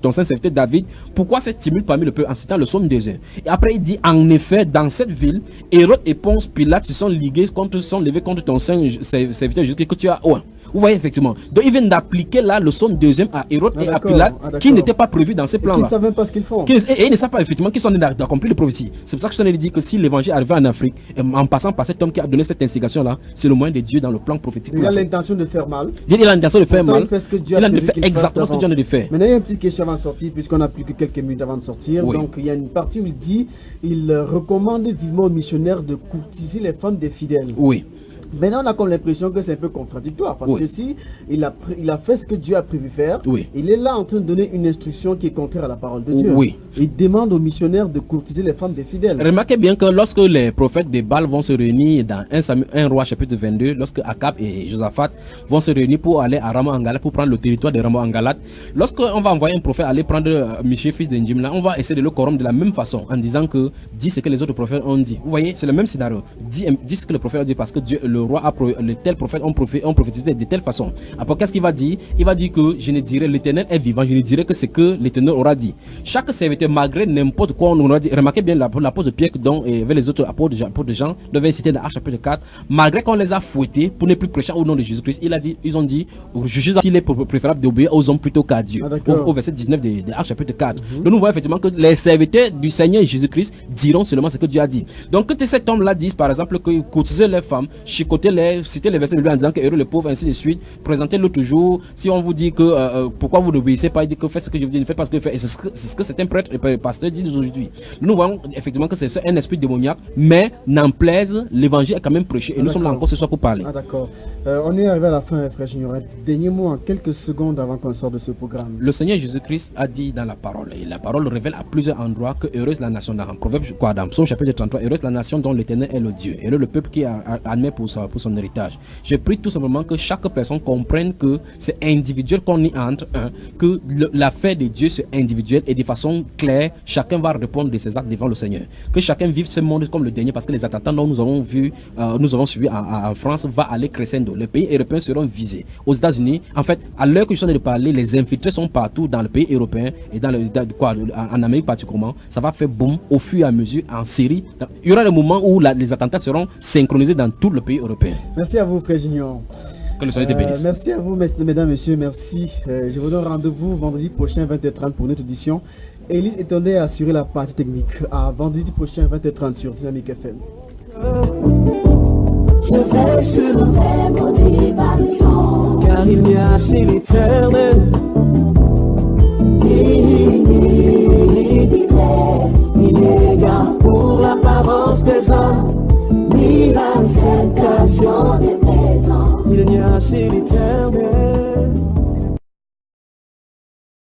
ton saint serviteur David, pourquoi cette tumulte parmi le peuple, en citant le psaume 2. Et après il dit, en effet, dans cette ville, Hérode et Ponce Pilate se sont levés contre ton saint serviteur Jésus que tu as. Ouais. Vous voyez effectivement. Donc ils viennent d'appliquer là le psaume 2 à Hérode et à Pilate qui n'était pas prévu dans ces plans-là. Ils ne savent même pas ce qu'ils font. Et ils ne savent pas effectivement qu'ils sont d'accomplir les prophéties. C'est pour ça que je dit que si l'évangile arrivait en Afrique, en passant par cet homme qui a donné cette instigation-là, c'est le moyen de Dieu dans le plan prophétique. Il a l'intention de faire mal. Il a l'intention de faire mal. Il fait ce que Dieu a fait exactement ce que Dieu a fait. Maintenant, il y a une petite question avant de sortir, puisqu'on n'a plus que quelques minutes avant de sortir. Oui. Donc il y a une partie où il dit, il recommande vivement aux missionnaires de courtiser les femmes des fidèles. Oui. Maintenant, on a comme l'impression que c'est un peu contradictoire parce que si il a fait ce que Dieu a prévu faire, il est là en train de donner une instruction qui est contraire à la parole de Dieu. Il demande aux missionnaires de courtiser les femmes des fidèles. Remarquez bien que lorsque les prophètes de Baal vont se réunir dans 1 roi chapitre 22, lorsque Akab et Josaphat vont se réunir pour aller à Ramoth en Galate, pour prendre le territoire de Ramoth en Galate, lorsqu'on va envoyer un prophète aller prendre Michée, fils d'Enjim, là, on va essayer de le corrompre de la même façon en disant que dis ce que les autres prophètes ont dit. Vous voyez, c'est le même scénario. Dis ce que le prophète a dit parce que Dieu, le roi a les tels prophètes ont prophétisé de telle façon. Après, qu'est-ce qu'il va dire? Il va dire que je ne dirai, l'Éternel est vivant, je ne dirai que ce que l'Éternel aura dit. Chaque serviteur, malgré n'importe quoi on aura dit, remarquez bien l'apôtre Pierre dont et les autres apôtres de Jean, devait citer dans Actes chapitre 4, malgré qu'on les a fouettés pour ne plus prêcher au nom de Jésus-Christ, ils ont dit, jugez qu'il est préférable d'obéir aux hommes plutôt qu'à Dieu. Au verset 19 de Actes chapitre 4. Donc nous voyons effectivement que les serviteurs du Seigneur Jésus-Christ diront seulement ce que Dieu a dit. Donc que cet homme-là dise par exemple que courtiser les femmes, chicoter les, citer les versets de lui en disant que heureux les pauvres, ainsi de suite, présentez l'autre jour. Si on vous dit que pourquoi vous n'obéissez pas, il dit que faites ce que je vous dis, ne faites pas ce que je fais. Et c'est ce que certains prêtres et pasteurs disent aujourd'hui. Nous voyons effectivement que c'est un esprit démoniaque, mais n'en plaise, l'évangile est quand même prêché. Et nous sommes là encore ce soir pour parler. Ah d'accord. On est arrivé à la fin, frère Junior. Dernier mot en quelques secondes avant qu'on sorte de ce programme. Le Seigneur Jésus-Christ a dit dans la parole, et la parole révèle à plusieurs endroits que heureuse la nation, dans Proverbe, dans Psaume chapitre 33, heureuse la nation dont l'Éternel est le Dieu, et le peuple qui admet pour son héritage. Je prie tout simplement que chaque personne comprenne que c'est individuel qu'on y entre, que l'affaire de Dieu c'est individuel et de façon claire, chacun va répondre de ses actes devant le Seigneur. Que chacun vive ce monde comme le dernier, parce que les attentats dont nous avons suivi en France va aller crescendo. Les pays européens seront visés. Aux États-Unis, en fait, à l'heure que je suis en train de parler, les infiltrés sont partout dans le pays européen et en Amérique particulièrement. Ça va faire boum au fur et à mesure en série. Il y aura des moments où les attentats seront synchronisés dans tout le pays européen. Merci à vous, frère Junior. Que le soleil te bénisse. Merci à vous, mesdames, messieurs, merci. Je vous donne rendez-vous vendredi prochain 20h30 pour notre édition. Élise Étondé a assuré la partie technique. À vendredi prochain 20h30 sur Dynamique FM. Je vais sur mes motivations, car il n'y a chez l'Éternel ni égard pour l'apparence des hommes, ni l'acceptation des présents. Il n'y a chez l'Éternel